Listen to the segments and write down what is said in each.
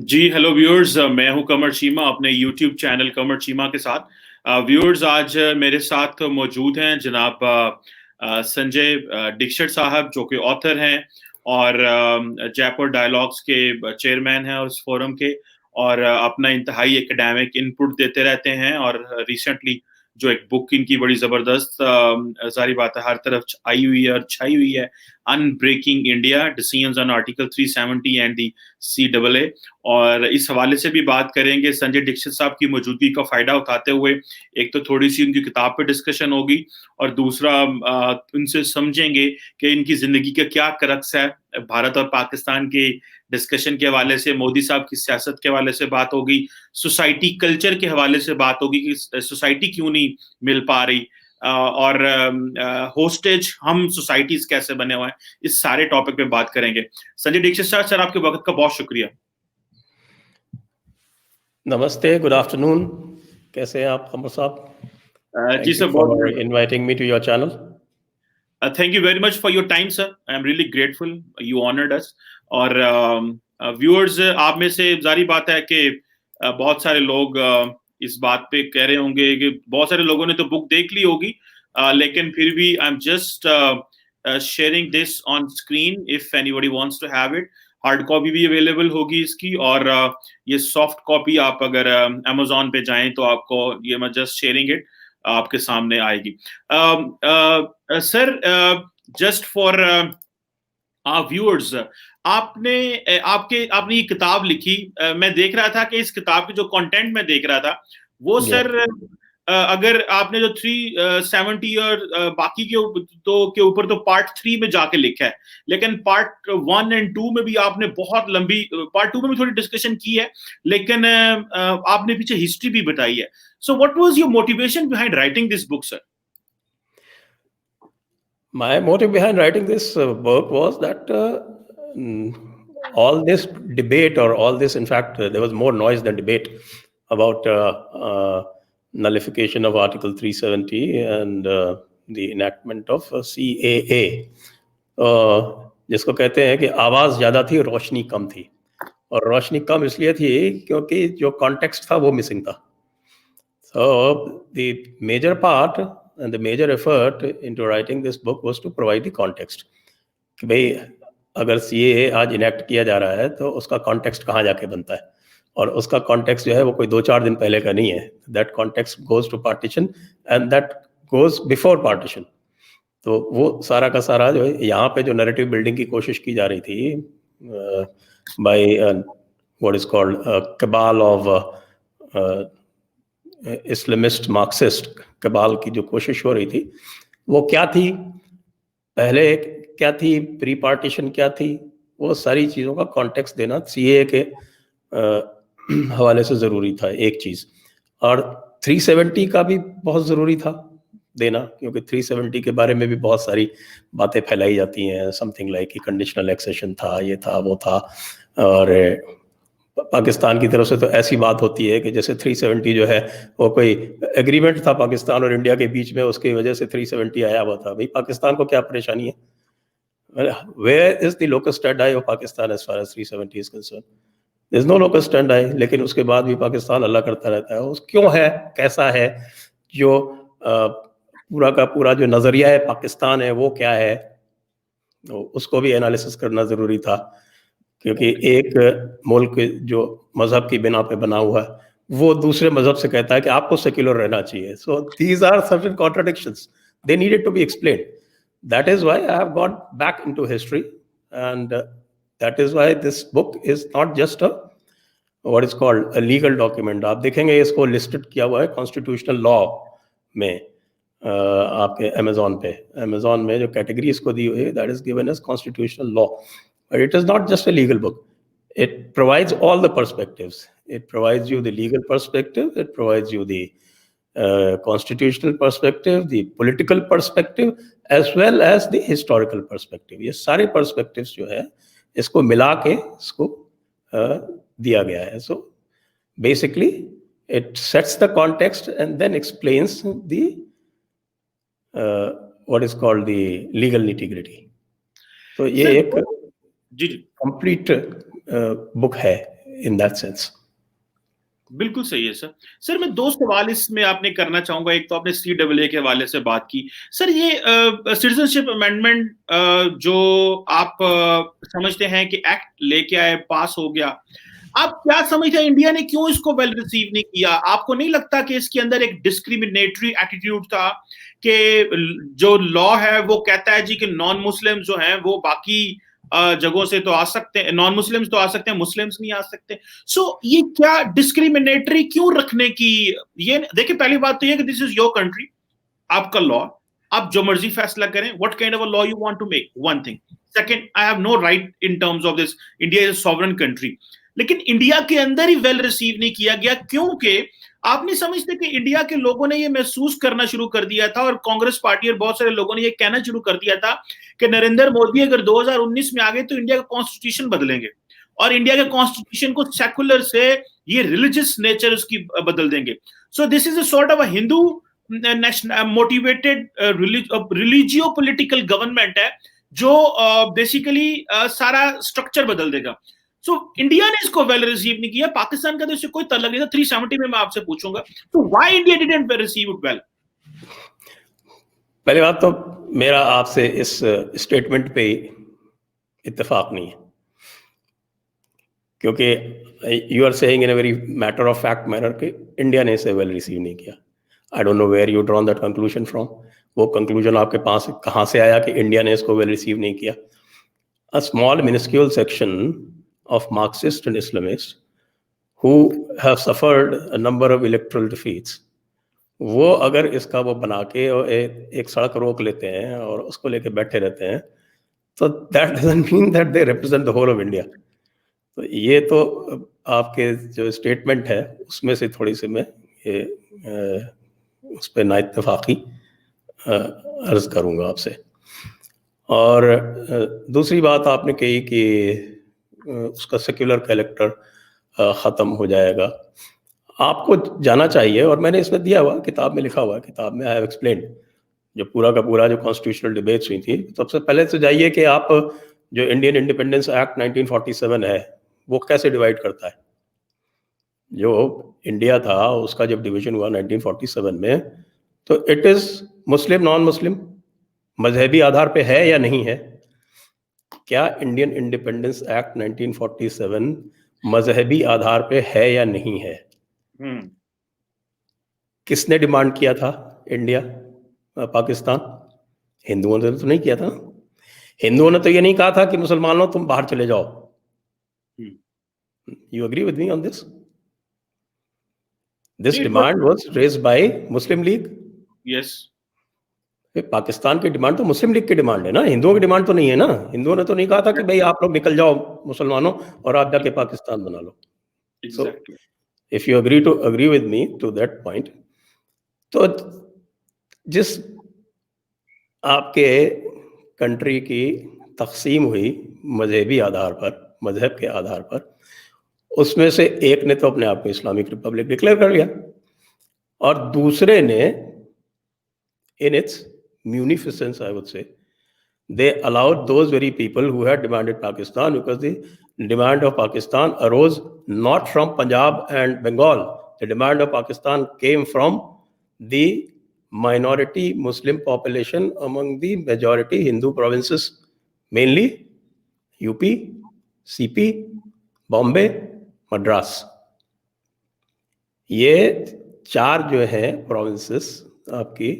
जी hello viewers, मैं हूं कमर चीमा अपने यूट्यूब चैनल कमर चीमा के साथ। व्यूअर्स, आज मेरे साथ मौजूद हैं जनाब संजय दीक्षित साहब, जो कि ऑथर हैं और जयपुर डायलॉग्स के चेयरमैन हैं उस फोरम के, और अपना इंतहाई एकेडमिक इनपुट देते रहते हैं। और रिसेंटली जो एक बुक इनकी बड़ी जबरदस्त, जारी बात है, हर तरफ आई हुई है और छाई हुई है, unbreaking India, decisions on article 370 and the CAA। और इस हवाले से भी बात करेंगे संजय दीक्षित साहब की मौजूदगी का फायदा उठाते हुए। एक तो थोड़ी सी उनकी किताब पे डिस्कशन होगी, और दूसरा उनसे समझेंगे कि इनकी जिंदगी का क्या करक्स है। भारत और पाकिस्तान के डिस्कशन के हवाले से, मोदी साहब की सियासत के हवाले से बात होगी, सोसाइटी कल्चर के हवाले से बात होगी कि सोसाइटी क्यों नहीं मिल पा रही, और होस्टेज हम सोसाइटीज कैसे बने हुए हैं। इस सारे टॉपिक पे बात करेंगे। संजय दीक्षित साहब, सर आपके वक्त का बहुत शुक्रिया। नमस्ते, गुड आफ्टरनून। कैसे हैं आप कमर साहब? जी Thank सर, you बहुत for inviting me to your channel. Thank you very much for your time sir. I am really grateful, you honoured us. और व्यूअर्स, आप में से जारी बात है कि बहुत सारे लोग इस बात पे कह रहे होंगे कि बहुत सारे लोगों ने तो बुक देख ली होगी, लेकिन फिर भी I am just sharing this on screen if anybody wants to have it. Hard copy भी अवेलेबल होगी इसकी, और ये सॉफ्ट कॉपी आप अगर अमेजोन पे जाएं तो आपको, ये मैं जस्ट शेयरिंग इट, आपके सामने आएगी। Sir, just for our viewers, आपने ये किताब लिखी। मैं देख रहा था कि इस किताब की जो कंटेंट मैं देख रहा था वो Yeah. सर, अगर आपने जो 370 और बाकी के ऊपर तो पार्ट 3 में जाके लिखा है, लेकिन पार्ट 1 एंड 2 में भी आपने बहुत लंबी, पार्ट 2 में भी थोड़ी डिस्कशन की है, लेकिन आपने पीछे हिस्ट्री भी बताई है। So what was your motivation behind writing this book, sir? My motive behind writing this book was that all this debate, or all this, in fact, there was more noise than debate about nullification of Article 370 and the enactment of CAA, जिसको कहते हैं कि आवाज़ ज़्यादा थी, रोशनी कम थी। और रोशनी कम इसलिए थी क्योंकि जो कॉन्टेक्स्ट था वो मिसिंग था। So the major part and the major effort into writing this book was to provide the context कि भाई, अगर CAA आज इनेक्ट किया जा रहा है तो उसका कॉन्टेक्स्ट कहाँ जाके बनता है, और उसका कॉन्टेक्स्ट जो है वो कोई 2-4 दिन पहले का नहीं है। That context goes to partition and that goes before partition. तो वो सारा का सारा जो है, यहाँ पे जो नैरेटिव बिल्डिंग की कोशिश की जा रही थी by what is called cabal of Islamist Marxist cabal की जो कोशिश हो रही थी, वो क्या थी, पहले क्या थी, प्री पार्टीशन क्या थी, वो सारी चीज़ों का कॉन्टेक्स्ट देना CAA के हवाले से ज़रूरी था, एक चीज़। और 370 का भी बहुत ज़रूरी था देना, क्योंकि 370 के बारे में भी बहुत सारी बातें फैलाई जाती हैं, समथिंग लाइक कि कंडीशनल एक्सेशन था, ये था, वो था। और पाकिस्तान की तरफ से तो ऐसी बात होती है कि जैसे 370 जो है वो कोई एग्रीमेंट था पाकिस्तान और इंडिया के बीच में, उसकी वजह से 370 आया हुआ था। भाई, पाकिस्तान को क्या परेशानी है? Where is the locus stand of Pakistan as far as 370 is concern? There is no locus stand, लेकिन उसके बाद भी पाकिस्तान अल्लाह करता रहता है। उस क्यों है, कैसा है, जो पूरा का पूरा जो नज़रिया है पाकिस्तान है वो क्या है, तो उसको भी एनालिसिस करना ज़रूरी था। क्योंकि एक मुल्क जो मजहब की बिना पे बना हुआ है, वो दूसरे मजहब से कहता है कि आपको सेक्युलर रहना चाहिए। So these are certain contradictions, they needed to be explained. That is why I have got back into history, and that is why this book is not just a what is called a legal document. आप देखेंगे इसको listed किया हुआ है constitutional law में, आपके Amazon में जो कैटेगरी इसको दी हुई है, that is given as constitutional law. But it is not just a legal book. It provides all the perspectives. It provides you the legal perspective. It provides you the constitutional perspective, the political perspective, as well as the historical perspective. ये सारे perspectives जो है इसको मिला के इसको दिया गया है. So basically, it sets the context and then explains the what is called the legal nitty-gritty. तो ये एक जी कंप्लीट बुक है in that sense. बिल्कुल सही है सर। सर मैं 2 सवाल इसमें आपने करना चाहूंगा। एक तो आपने CAA के हवाले से बात की। सर ये सिटीजनशिप अमेंडमेंट जो आप समझते हैं कि एक्ट लेके आए, पास हो गया, आप क्या समझते हैं इंडिया ने क्यों इसको वेल रिसीव नहीं किया? आपको नहीं लगता कि इसके अंदर एक डिस्क्रिमिनेटरी एटीट्यूड था कि जो लॉ है वो कहता है जी कि नॉन मुस्लिम जो हैं वो बाकी जगहों से तो आ सकते हैं, नॉन मुस्लिम्स तो आ सकते हैं, मुस्लिम्स नहीं आ सकते। सो ये क्या डिस्क्रिमिनेटरी क्यों रखने की? ये देखिए, पहली बात तो ये कि दिस इज योर कंट्री, आपका लॉ, आप जो मर्जी फैसला करें, what kind of a law you want to make, one thing. Second, I have no right in terms of this, India is a sovereign country. लेकिन इंडिया के अंदर ही well receive नहीं किया गया क्योंकि आप नहीं समझते कि इंडिया के लोगों ने ये महसूस करना शुरू कर दिया था, और कांग्रेस पार्टी और बहुत सारे लोगों ने ये कहना शुरू कर दिया था कि नरेंद्र मोदी अगर 2019 में आ गए तो इंडिया का कॉन्स्टिट्यूशन बदलेंगे, और इंडिया के कॉन्स्टिट्यूशन को सेकुलर से ये रिलीजियस नेचर उसकी बदल देंगे। So this is a sort of a Hindu motivated religio political government है जो बेसिकली सारा स्ट्रक्चर बदल देगा। सो इंडिया ने इसको वेल रिसीव नहीं किया। पाकिस्तान का तो इससे कोई ताल्लुक नहीं था। 370 में मैं आपसे पूछूंगा, तो why India didn't receive it well? पहली बात तो मेरा आपसे इस स्टेटमेंट पे इत्तेफाक नहीं है, क्योंकि you are saying in a very matter of fact manner कि इंडिया ने इसे वेल रिसीव नहीं किया। I don't know where you drawn that conclusion from. वो कंक्लूजन आपके पास कहाँ से आया कि इंडिया ने इसको वेल रिसीव नहीं किया? A small minuscule section of Marxists and Islamists who have suffered a number of electoral defeats, वो अगर इसका वो बना के और एक सड़क रोक लेते हैं और उसको लेके बैठे रहते हैं, तो that doesn't mean that they represent the whole of India. तो ये तो आपके जो स्टेटमेंट है उसमें से थोड़ी सी मैं ये उस पर ना इत्तेफाकी अर्ज करूँगा आपसे। और दूसरी बात आपने कही कि उसका सेक्युलर कैरेक्टर ख़त्म हो जाएगा। आपको जाना चाहिए, और मैंने इसमें दिया हुआ, किताब में लिखा हुआ, किताब में आई हैव एक्सप्लेन्ड जो पूरा का पूरा जो कॉन्स्टिट्यूशनल डिबेट्स हुई थी। सबसे पहले तो जाइए कि आप जो इंडियन इंडिपेंडेंस एक्ट 1947 है वो कैसे डिवाइड करता है। जो इंडिया था उसका जब डिवीजन हुआ 1947 में, तो it is Muslim non Muslim मजहबी आधार पे है या नहीं है? क्या इंडियन इंडिपेंडेंस एक्ट 1947 मजहबी आधार पे है या नहीं है? किसने डिमांड किया था? इंडिया, पाकिस्तान? हिंदुओं ने तो नहीं किया था। हिंदुओं ने तो ये नहीं कहा था कि मुसलमानों तुम बाहर चले जाओ। You agree with me on this? This demand was raised by Muslim League. Yes. Pakistan की डिमांड तो मुस्लिम लीग की डिमांड है ना, हिंदुओं की डिमांड तो नहीं है ना। हिंदुओं ने तो नहीं कहा था कि भाई आप लोग निकल जाओ मुसलमानों और आप जाके पाकिस्तान बना लो। So, if you agree with me to that point, तो जिस आपके कंट्री की तकसीम हुई मजहबी आधार पर, मजहब के आधार पर, उसमें से एक ने तो अपने आप को इस्लामिक रिपब्लिक डिक्लेयर कर लिया, और दूसरे ने in its munificence, I would say, they allowed those very people who had demanded Pakistan, because the demand of Pakistan arose not from Punjab and Bengal. The demand of Pakistan came from the minority Muslim population among the majority Hindu provinces, mainly UP, CP, Bombay, Madras. ये चार जो है provinces आपकी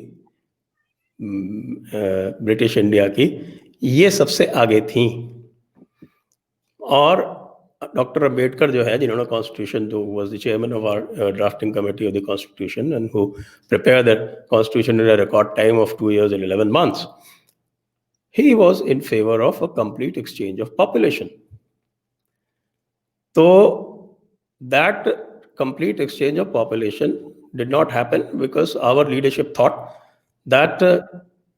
British India की, ये सबसे आगे थी। और डॉक्टर अंबेडकर जो है, जिन्होंने कॉन्स्टिट्यूशन, जो was the chairman of our drafting committee of the constitution and who prepared the constitution in a record time of 2 years and 11 months, he was in favor of a complete exchange of population. So that complete exchange of population did not happen because our leadership thought that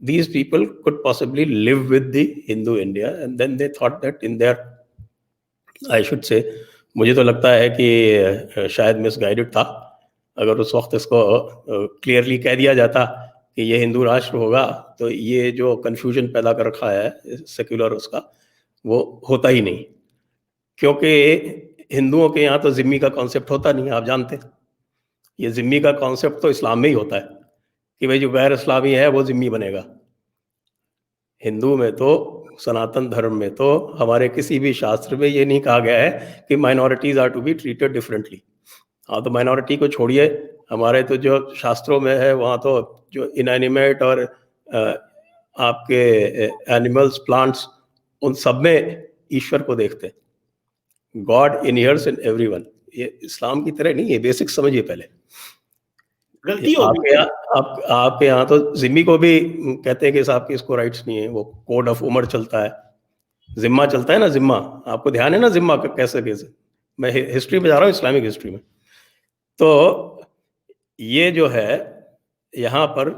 these people could possibly live with the Hindu India, and then they thought that in their, I should say, मुझे तो लगता है कि शायद misguided था। अगर उस वक्त इसको क्लियरली कह दिया जाता कि ये हिंदू राष्ट्र होगा, तो ये जो कन्फ्यूजन पैदा कर रखा है सेक्युलर, उसका वो होता ही नहीं। क्योंकि हिंदुओं के यहाँ तो जिम्मी का कॉन्सेप्ट होता नहीं है, आप जानते हैं। ये जिम्मी का कॉन्सेप्ट तो इस्लाम में ही होता है कि भाई जो गैर इस्लामी है वो जिम्मी बनेगा। हिंदू में तो, सनातन धर्म में तो हमारे किसी भी शास्त्र में ये नहीं कहा गया है कि minorities are to be treated differently. हाँ, तो माइनॉरिटी को छोड़िए, हमारे तो जो शास्त्रों में है वहाँ तो जो इनएनिमेट और आपके एनिमल्स, प्लांट्स, उन सब में ईश्वर को देखते हैं। गॉड इनहियर्स इन एवरीवन। ये इस्लाम की तरह नहीं, ये बेसिक समझिए पहले। गलती होगी। आपके यहाँ तो जिम्मी को भी कहते हैं कि साहब की इसको राइट्स नहीं है, वो कोड ऑफ उमर चलता है, जिम्मा चलता है ना, जिम्मा। आपको ध्यान है ना जिम्मा कैसे कैसे? मैं हिस्ट्री में जा रहा हूँ, इस्लामिक हिस्ट्री में। तो ये जो है यहाँ पर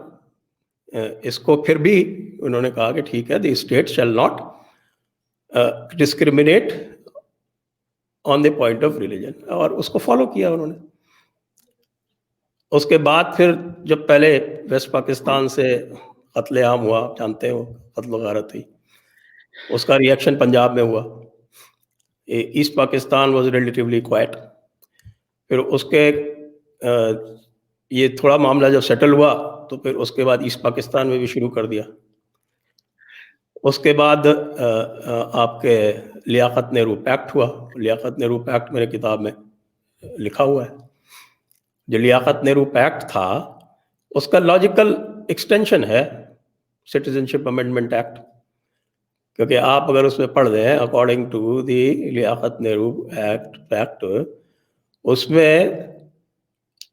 इसको फिर भी उन्होंने कहा कि ठीक है, the state shall not discriminate on the point of religion, और उसको फॉलो किया उन्होंने। उसके बाद फिर जब पहले वेस्ट पाकिस्तान से कत्ले आम हुआ, जानते हो, कत्ल गारत हुई, उसका रिएक्शन पंजाब में हुआ। East Pakistan was relatively quite. फिर उसके ये थोड़ा मामला जब सेटल हुआ तो फिर उसके बाद ईस्ट पाकिस्तान में भी शुरू कर दिया। उसके बाद आपके लियाकत नेहरू पैक्ट हुआ। लियाकत नेहरू पैक्ट मेरे किताब में लिखा हुआ है। जो लियाकत नेहरू पैक्ट था उसका लॉजिकल एक्सटेंशन है सिटीजनशिप अमेंडमेंट एक्ट, क्योंकि आप अगर उसमें पढ़ दें according to the Liaquat Nehru act pact, उसमें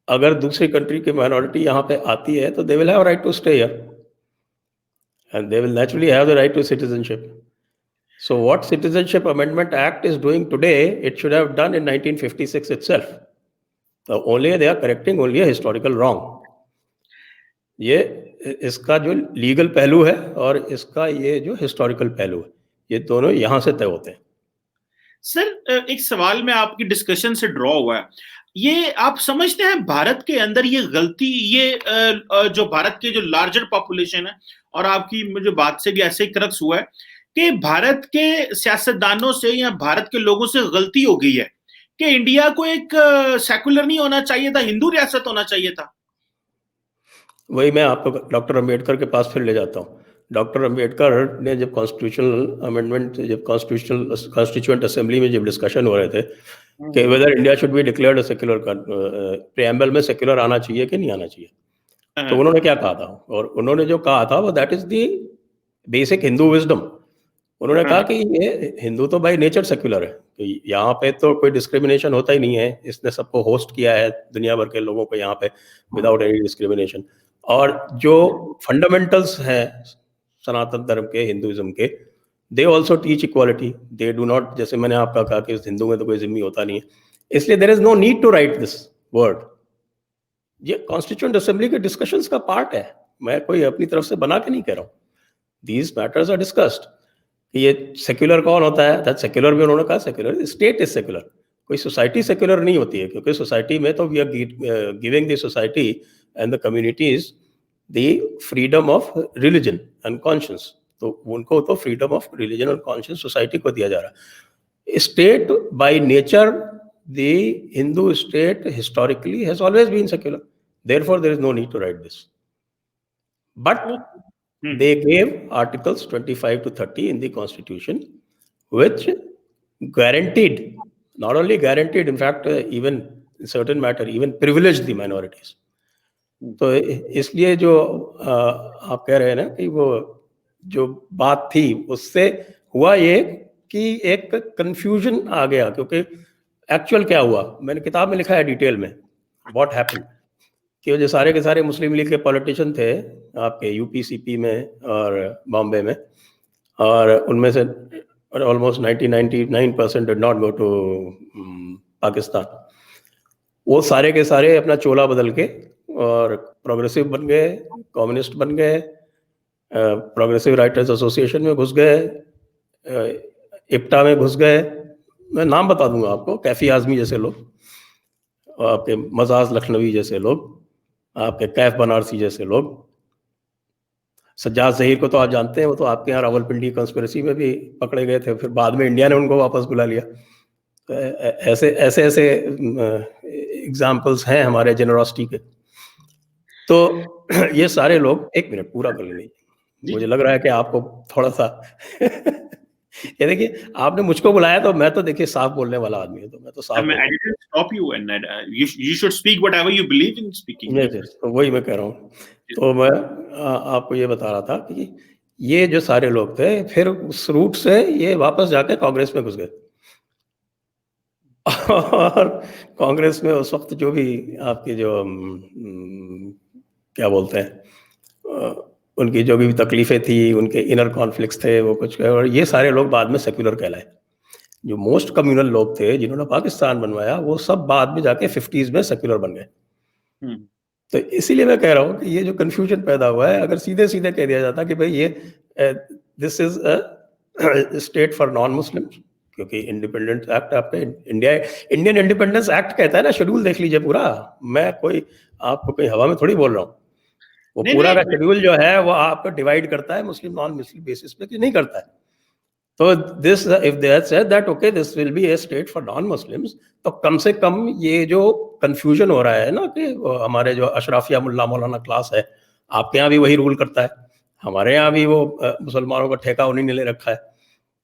अगर दूसरी कंट्री की माइनॉरिटी यहाँ पे आती है तो they will have right to stay here and they will naturally have the right to citizenship. So what Citizenship Amendment Act is doing today, it should have done in 1956 itself. So only they are correcting only a historical wrong. ये इसका जो legal पहलू है और इसका ये जो historical पहलू है, ये दोनों यहाँ से तय होते हैं. सर, एक सवाल में आपकी डिस्कशन से ड्रॉ हुआ है, ये आप समझते हैं भारत के अंदर ये गलती, ये जो भारत के जो लार्जर पॉपुलेशन है, और आपकी मुझे बात से भी ऐसे ही क्रक्स हुआ है कि भारत के सियासतदानों से या भारत के लोगों से गलती हो गई है कि इंडिया को एक सेकुलर नहीं होना चाहिए था, हिंदू रियासत होना चाहिए था. वही मैं आपको डॉक्टर अंबेडकर के पास फिर ले जाता हूँ. डॉक्टर अंबेडकर ने जब कॉन्स्टिट्यूशनल अमेंडमेंट, जब कॉन्स्टिट्यूएंट असेंबली में जब डिस्कशन हो रहे थे कि weather India should be declared a secular, preamble में सेक्युलर आना चाहिए कि नहीं आना चाहिए, तो उन्होंने क्या कहा था, और उन्होंने जो कहा था वो that is the basic Hindu wisdom. उन्होंने कहा कि ये हिंदू तो बाय नेचर सेक्युलर है, तो यहाँ पे तो कोई डिस्क्रिमिनेशन होता ही नहीं है, इसने सबको होस्ट किया है दुनिया भर के लोगों को यहाँ पे विदाउट एनी डिस्क्रिमिनेशन. और जो फंडामेंटल्स हैं सनातन धर्म के, हिंदुइज्म के, they also teach equality, they do not, जैसे मैंने आपका कहा कि हिंदू में तो कोई जिम्मी होता नहीं है, इसलिए there is no need to write this word. ये कॉन्स्टिट्यूएंट असेंबली के डिस्कशंस का पार्ट है, मैं कोई अपनी तरफ से बना के नहीं कह रहा हूँ. These matters are discussed. ये सेक्युलर कौन होता है, दैट सेक्युलर भी उन्होंने कहा सेक्युलर, स्टेट इज सेक्युलर. कोई सोसाइटी सेक्युलर नहीं होती है, क्योंकि सोसाइटी में तो we are giving the society and the communities the freedom of religion and conscience. तो उनको तो फ्रीडम ऑफ रिलीजन और कॉन्शियंस सोसाइटी को दिया जा रहा है. State by nature, the Hindu state historically has always been secular, therefore there is no need to write this. But they gave articles 25 to 30 in the constitution which guaranteed, not only guaranteed, in fact even in certain matter even privileged the minorities. तो इसलिए जो आप कह रहे हैं ना कि वो जो बात थी उससे हुआ ये कि एक कंफ्यूजन आ गया, क्योंकि एक्चुअल क्या हुआ मैंने किताब में लिखा है डिटेल में, व्हाट हैपेंड, कि जो सारे के सारे मुस्लिम लीग के पॉलिटिशियन थे आपके यूपी सीपी में और बॉम्बे में, और उनमें से almost 99% did not go to Pakistan. वो सारे के सारे अपना चोला बदल के और प्रोग्रेसिव बन गए, कम्युनिस्ट बन गए, प्रोग्रेसिव राइटर्स एसोसिएशन में घुस गए, इप्टा में घुस गए. मैं नाम बता दूंगा आपको, कैफी आजमी जैसे लोग, आपके मजाज लखनवी जैसे लोग, आपके कैफ बनारसी जैसे लोग, सज्जाद ज़हीर को तो आप जानते हैं, वो तो आपके यहाँ रावलपिंडी कॉन्स्पिरेसी में भी पकड़े गए थे, फिर बाद में इंडिया ने उनको वापस बुला लिया. तो ऐसे ऐसे ऐसे एग्जाम्पल्स हैं हमारे जेनरोसिटी के। तो ये सारे लोग, एक मिनट पूरा कर लेंगे, मुझे लग रहा है कि आपको थोड़ा सा ये देखिए, आपने मुझको बुलाया तो मैं तो देखिए साफ बोलने वाला आदमी हूँ, तो मैं तो साफ I didn't stop you, and you should speak whatever you believe in speaking. तो वही मैं कह रहा हूँ। तो मैं आपको ये बता रहा था कि ये जो सारे लोग थे, फिर उस रूट से ये वापस जाके कांग्रेस में घुस गए। और कांग्रेस में उस वक्त जो भी आपके जो क्या बोलते हैं, उनकी जो भी तकलीफें थी, उनके इनर कॉन्फ्लिक्ट्स थे, वो कुछ, और ये सारे लोग बाद में सेक्युलर कहलाए। जो मोस्ट कम्युनल लोग थे जिन्होंने पाकिस्तान बनवाया, वो सब बाद में जाके 50s में सेक्युलर बन गए। तो इसीलिए मैं कह रहा हूँ कि ये जो कंफ्यूजन पैदा हुआ है, अगर सीधे सीधे कह दिया जाता कि भाई ये this is a state for non Muslim, क्योंकि इंडिपेंडेंस एक्ट आपका इंडियन इंडिपेंडेंस एक्ट कहता है ना, शेड्यूल देख लीजिए पूरा, मैं कोई आपको कोई हवा में थोड़ी बोल रहा हूँ। वो पूरा का शेड्यूल जो है वो आपको डिवाइड करता है मुस्लिम नॉन मुस्लिम बेसिस पे कि नहीं करता है। तो this if they had said that okay this will be A state for non Muslims, तो कम से कम ये जो कंफ्यूजन हो रहा है ना कि हमारे जो अशराफिया मुल्ला मौलाना क्लास है, आपके यहाँ भी वही रूल करता है, हमारे यहाँ भी वो मुसलमानों का ठेका उन्हीं ने ले रखा है,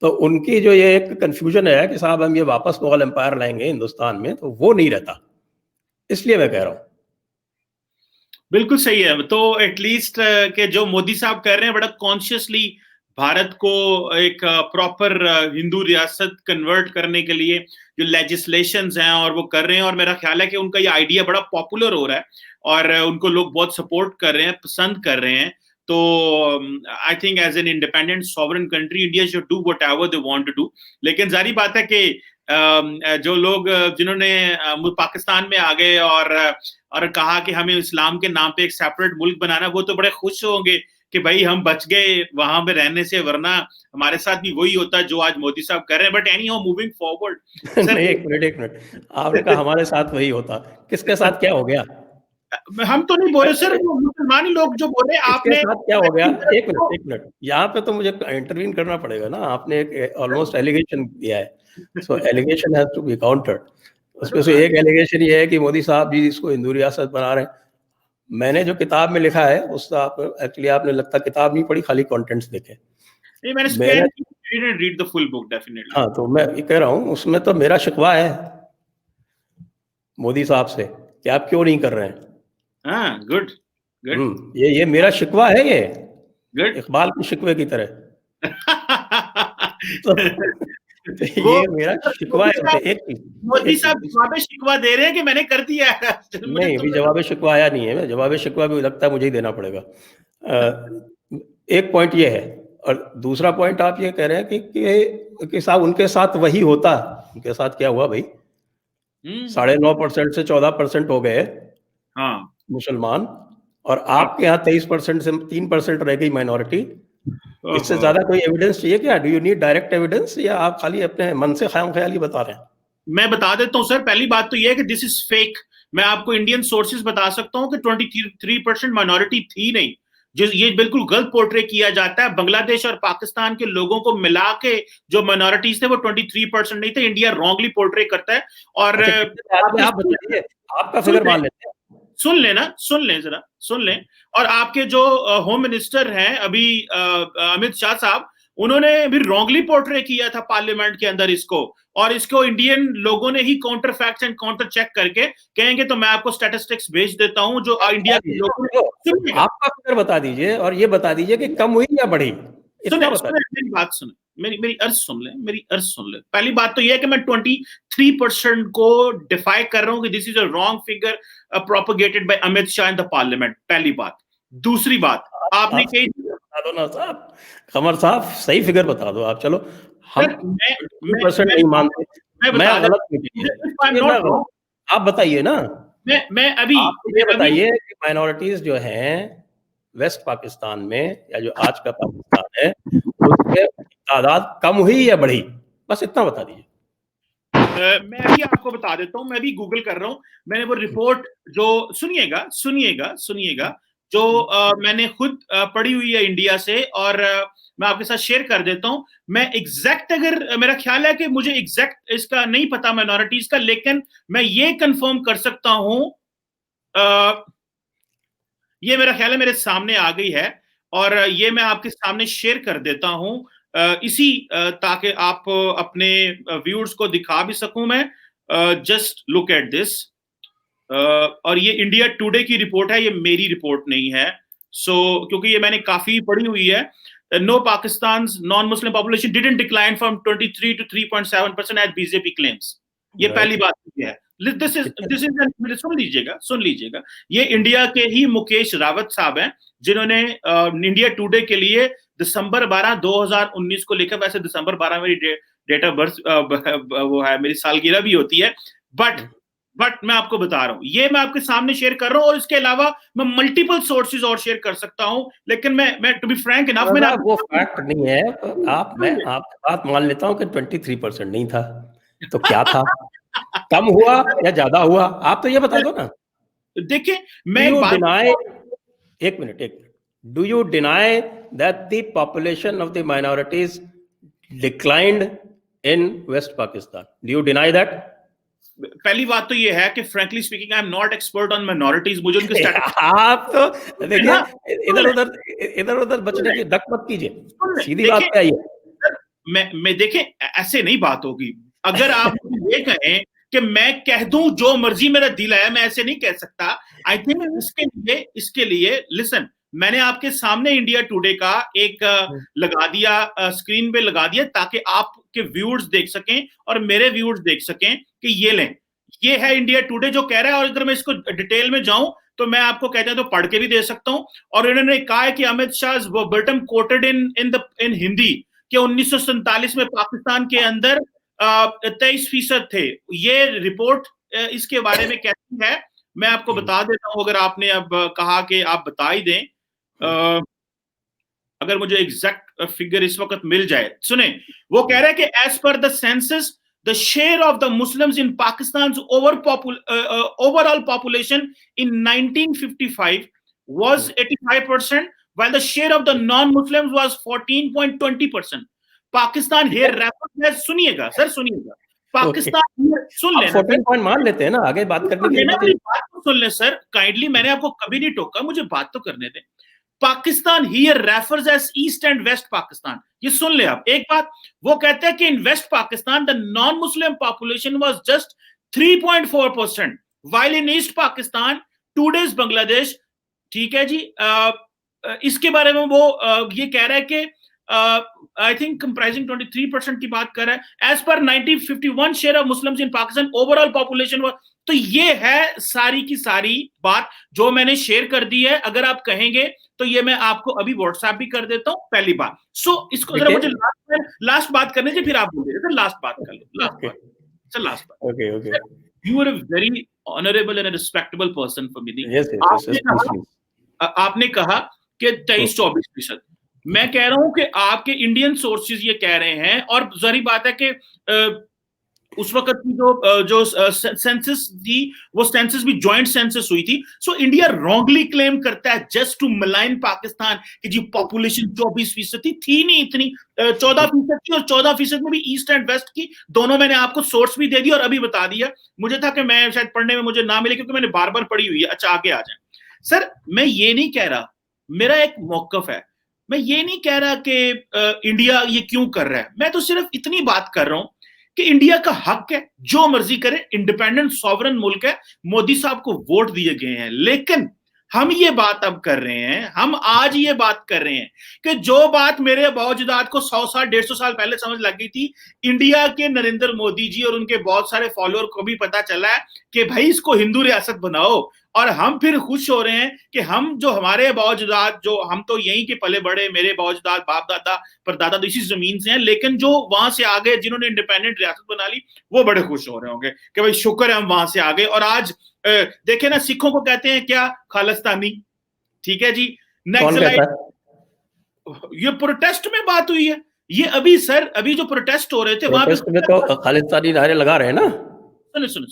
तो उनकी जो ये एक कंफ्यूजन है कि साहब हम ये वापस मुगल एम्पायर लाएंगे हिंदुस्तान में, तो वो नहीं रहता। इसलिए मैं कह रहा हूँ। बिल्कुल सही है। तो एटलीस्ट के जो मोदी साहब कर रहे हैं बड़ा कॉन्शियसली भारत को एक प्रॉपर हिंदू रियासत कन्वर्ट करने के लिए जो लेजिस्लेशंस हैं और वो कर रहे हैं, और मेरा ख्याल है कि उनका ये आइडिया बड़ा पॉपुलर हो रहा है और उनको लोग बहुत सपोर्ट कर रहे हैं, पसंद कर रहे हैं। तो I think as an independent sovereign country India should do whatever they want to do. लेकिन जारी बात है कि जो लोग जिन्होंने पाकिस्तान में आ गए और कहा कि हमें इस्लाम के नाम पे एक सेपरेट मुल्क बनाना, वो तो बड़े खुश होंगे कि भाई हम बच गए वहां पे रहने से, वरना हमारे साथ भी वही होता जो आज मोदी साहब कर रहे हैं। But any how moving forward नहीं, एक मिनट, आपने कहा हमारे साथ वही होता, किसके साथ क्या हो गया? हम तो नहीं बोल रहे सर, मुसलमानी लोग जो बोले आपने साथ क्या हो गया। एक मिनट, यहाँ पे तो मुझे इंटरवीन करना पड़ेगा ना। आपने एक ऑलमोस्ट एलिगेशन दिया है, so allegation has to be countered. उसमें से एक एलिगेशन ये है कि मोदी साहब जी इसको हिंदू रियासत बना रहे हैं। मैंने जो किताब में लिखा है उसका एक्चुअली आपने लगता किताब नहीं पढ़ी, खाली कंटेंट्स देखे। नहीं, मैंने square didn't read the full book definitely। हाँ, तो मैं ये कह रहा हूँ उसमें तो मेरा शिकवा है मोदी साहब से कि आप क्यों नहीं कर रहे हैं। हाँ, गुड गुड, ये मेरा शिकवा है, ये गुड इकबाल के शिकवे की तरह। तो ये मेरा शिकवा है। एक मोदी साहब जवाब शिकवा दे रहे हैं कि मैंने कर दिया है। नहीं, अभी जवाब शिकवा आया नहीं है। जवाब शिकवा भी लगता है मुझे ही देना पड़ेगा। एक पॉइंट ये है, और दूसरा पॉइंट आप ये कह रहे हैं कि साहब उनके साथ वही होता। उनके साथ क्या हुआ भाई? 9.5% से 14% हो गए मुसलमान, और आपके यहाँ 23% से 3% रह गई माइनॉरिटी। इससे ज्यादा कोई एविडेंस चाहिए क्या? Do you need direct evidence, या आप खाली अपने मन से ख्याम ख्याली बता रहे हैं? मैं बता देता हूं सर। पहली बात तो यह है कि दिस इज फेक। मैं आपको इंडियन सोर्सेज बता सकता हूं कि 23% माइनॉरिटी थी नहीं, जो ये बिल्कुल गलत पोर्ट्रे किया जाता है। बांग्लादेश और पाकिस्तान के लोगों को मिला के जो माइनॉरिटीज थे वो 23% नहीं थे। इंडिया रॉन्गली पोर्ट्रे करता है। और आप बताइए, आपका फिगर मान लेते हैं। सुन लें जरा, सुन लें। और आपके जो होम मिनिस्टर हैं अभी अमित शाह साहब, उन्होंने भी रॉन्गली पोर्ट्रे किया था पार्लियामेंट के अंदर इसको, और इसको इंडियन लोगों ने ही counter facts and counter check करके कहेंगे तो मैं आपको स्टैटिस्टिक्स भेज देता हूं जो इंडिया के लोगों ने। आपका फिगर बता दीजिए और ये बता दीजिए कि कम हुई या बढ़ी। मेरी बात सुने, मेरी अर्ज सुन ले। पहली बात तो यह है कि मैं 23% को डिफाई कर रहा हूं कि this is a wrong figure propagated by Amit Shah in the parliament. पहली बात। दूसरी बात, आपने कही बता दो ना साहब, कमर साहब सही फिगर बता दो आप। चलो हम मैं नहीं मानते, मैं गलत, आप बताइए ना। मैं अभी ये बताइए कि माइनॉरिटीज जो हैं वेस्ट पाकिस्तान में, या जो आज का पाकिस्तान है, उसके तादाद कम हुई या बढ़ी? बस इतना बता दीजिए। मैं भी आपको बता देता हूं, मैं भी गूगल कर रहा हूं। मैंने वो रिपोर्ट जो सुनिएगा जो मैंने खुद पढ़ी हुई है इंडिया से, और मैं आपके साथ शेयर कर देता हूं। मैं एग्जैक्ट, अगर मेरा ख्याल है कि मुझे एग्जैक्ट इसका नहीं पता माइनॉरिटीज का, लेकिन मैं ये कंफर्म कर सकता हूं, ये मेरा ख्याल है मेरे सामने आ गई है, और ये मैं आपके सामने शेयर कर देता हूं, इसी ताकि आप अपने व्यूअर्स को दिखा भी सकूं मैं। Just look at this. और ये इंडिया टुडे की रिपोर्ट है, ये मेरी रिपोर्ट नहीं है। क्योंकि ये मैंने काफी पढ़ी हुई है। No Pakistan non Muslim population didn't decline from 23 to 3.7% as BJP claims. ये पहली बात है। दिस इज सुन लीजिएगा। ये इंडिया के ही मुकेश रावत साहब हैं, जिन्होंने इंडिया टुडे के लिए दिसंबर 12 2019 को लिखा। वैसे दिसंबर 12 मेरी डेट ऑफ बर्थ वो है, मेरी सालगिरह भी होती है, बट मैं आपको बता रहा हूं, ये मैं आपके सामने शेयर कर रहा हूं, और इसके अलावा मैं मल्टीपल सोर्सेज और शेयर कर सकता हूं। लेकिन मैं टू बी फ्रैंक इनफ, मैंने वो फैक्ट नहीं है। मैं आपकी बात मान लेता हूं कि 23% नहीं था, तो क्या था? कम हुआ या ज्यादा हुआ? आप तो ये बता दो ना। देखिए, मैं एक minute do you deny that the population of the minorities declined in west Pakistan? Do you deny that? पहली बात तो ये है कि frankly speaking I am not expert on minorities. मुझे उनके आप तो देखिए, इधर उधर बचने की धक मत कीजिए, सीधी बात पे आइए। मैं देखें, ऐसे नहीं बात होगी। अगर आप ये कहें कि मैं कह दूं जो मर्जी मेरा दिल है, मैं ऐसे नहीं कह सकता। आई थिंक इसके लिए लिसन, मैंने आपके सामने इंडिया टुडे का एक लगा दिया, स्क्रीन पे लगा दिया, ताकि आपके व्यूअर्स देख सकें और मेरे व्यूअर्स देख सकें कि ये लें, ये है इंडिया टुडे जो कह रहा है। और अगर मैं इसको डिटेल में जाऊं तो मैं आपको कहता हूं तो पढ़ के भी दे सकता हूं। और इन्होंने कहा है कि अमित शाह वर्बटम कोटेड इन हिंदी कि 1947 में पाकिस्तान के अंदर 23% थे। ये रिपोर्ट इसके बारे में कहती है, मैं आपको बता देता हूं, अगर आपने अब कहा कि आप बता ही दें। अगर मुझे एग्जैक्ट फिगर इस वक्त मिल जाए, सुने, वो कह रहे हैं कि as per the census the share of the Muslims in Pakistan's overall population in 1955 was 85%, while the share of the non-Muslims was 14.20%. Pakistan here refers as, सुनिएगा सर, सुनिएगा, पाकिस्तान सुन लेना, 14 पॉइंट मान लेते हैं ना, आगे बात करने के लिए बात तो सुन ले सर काइंडली, मैंने आपको कभी नहीं टोका, मुझे बात तो करने दें। Pakistan here refers as East and West Pakistan. ये सुन ले आप एक बात, वो कहते हैं कि in West Pakistan the non-Muslim population was just 3.4%, while in East Pakistan, today's Bangladesh, ठीक है जी, इसके बारे में वो ये कह रहा है कि I think comprising 23% की बात कर रहा है। As per 1951 share of Muslims in Pakistan overall population was, तो ये है सारी की सारी बात जो मैंने शेयर कर दी है। अगर आप कहेंगे तो ये मैं आपको अभी व्हाट्सएप भी कर देता हूँ, पहली बात। इसको जरा मुझे लास्ट बात करने से, फिर आप बोलिए सर, लास्ट बात कर लो, लास्ट बात। Okay. You are a very honourable and respectable person for me. आपने कहा कि 23-24%, मैं कह रहा हूं कि आपके इंडियन सोर्सेज ये कह रहे हैं, और जाहिर बात है कि उस वक्त की जो सेंसस थी, वो सेंसस भी जॉइंट सेंसस हुई थी। सो इंडिया रॉन्गली क्लेम करता है जस्ट टू मलाइन पाकिस्तान कि जी पॉपुलेशन 24% थी नहीं, इतनी 14% थी, और 14% में भी ईस्ट एंड वेस्ट की दोनों। मैंने आपको सोर्स भी दे दिया और अभी बता दिया। मुझे था कि मैं शायद पढ़ने में मुझे ना मिले, क्योंकि मैंने बार बार पढ़ी हुई है। अच्छा, आगे आ जाए सर। मैं ये नहीं कह रहा, मेरा एक मौकफ है, मैं ये नहीं कह रहा कि इंडिया ये क्यों कर रहा है। मैं तो सिर्फ इतनी बात कर रहा हूं कि इंडिया का हक है, जो मर्जी करे, इंडिपेंडेंट सॉवरन मुल्क है, मोदी साहब को वोट दिए गए हैं। लेकिन हम ये बात अब कर रहे हैं, हम आज ये बात कर रहे हैं कि जो बात मेरे बावजूदात को 100 साल 150 साल पहले समझ लग गई थी, इंडिया के नरेंद्र मोदी जी और उनके बहुत सारे फॉलोअर को भी पता चला है कि भाई इसको हिंदू रियासत बनाओ। और हम फिर खुश हो रहे हैं कि हम जो हमारे बावजूदात, जो हम तो यहीं के पले बड़े, मेरे बावजूदात बाप दादा पर दादा तो इसी जमीन से हैं, लेकिन जो वहां से आ गए, जिन्होंने इंडिपेंडेंट रियासत बना ली, वो बड़े खुश हो रहे होंगे कि भाई शुक्र है हम वहां से आ गए। और आज देखे ना, सिखों को कहते हैं क्या, खालिस्तानी, ठीक है जी। ये प्रोटेस्ट में बात हुई है, ये अभी सर, अभी जो प्रोटेस्ट हो रहे थे वहां पे तो खालिस्तानी नारे लगा रहे हैं ना। सुनो,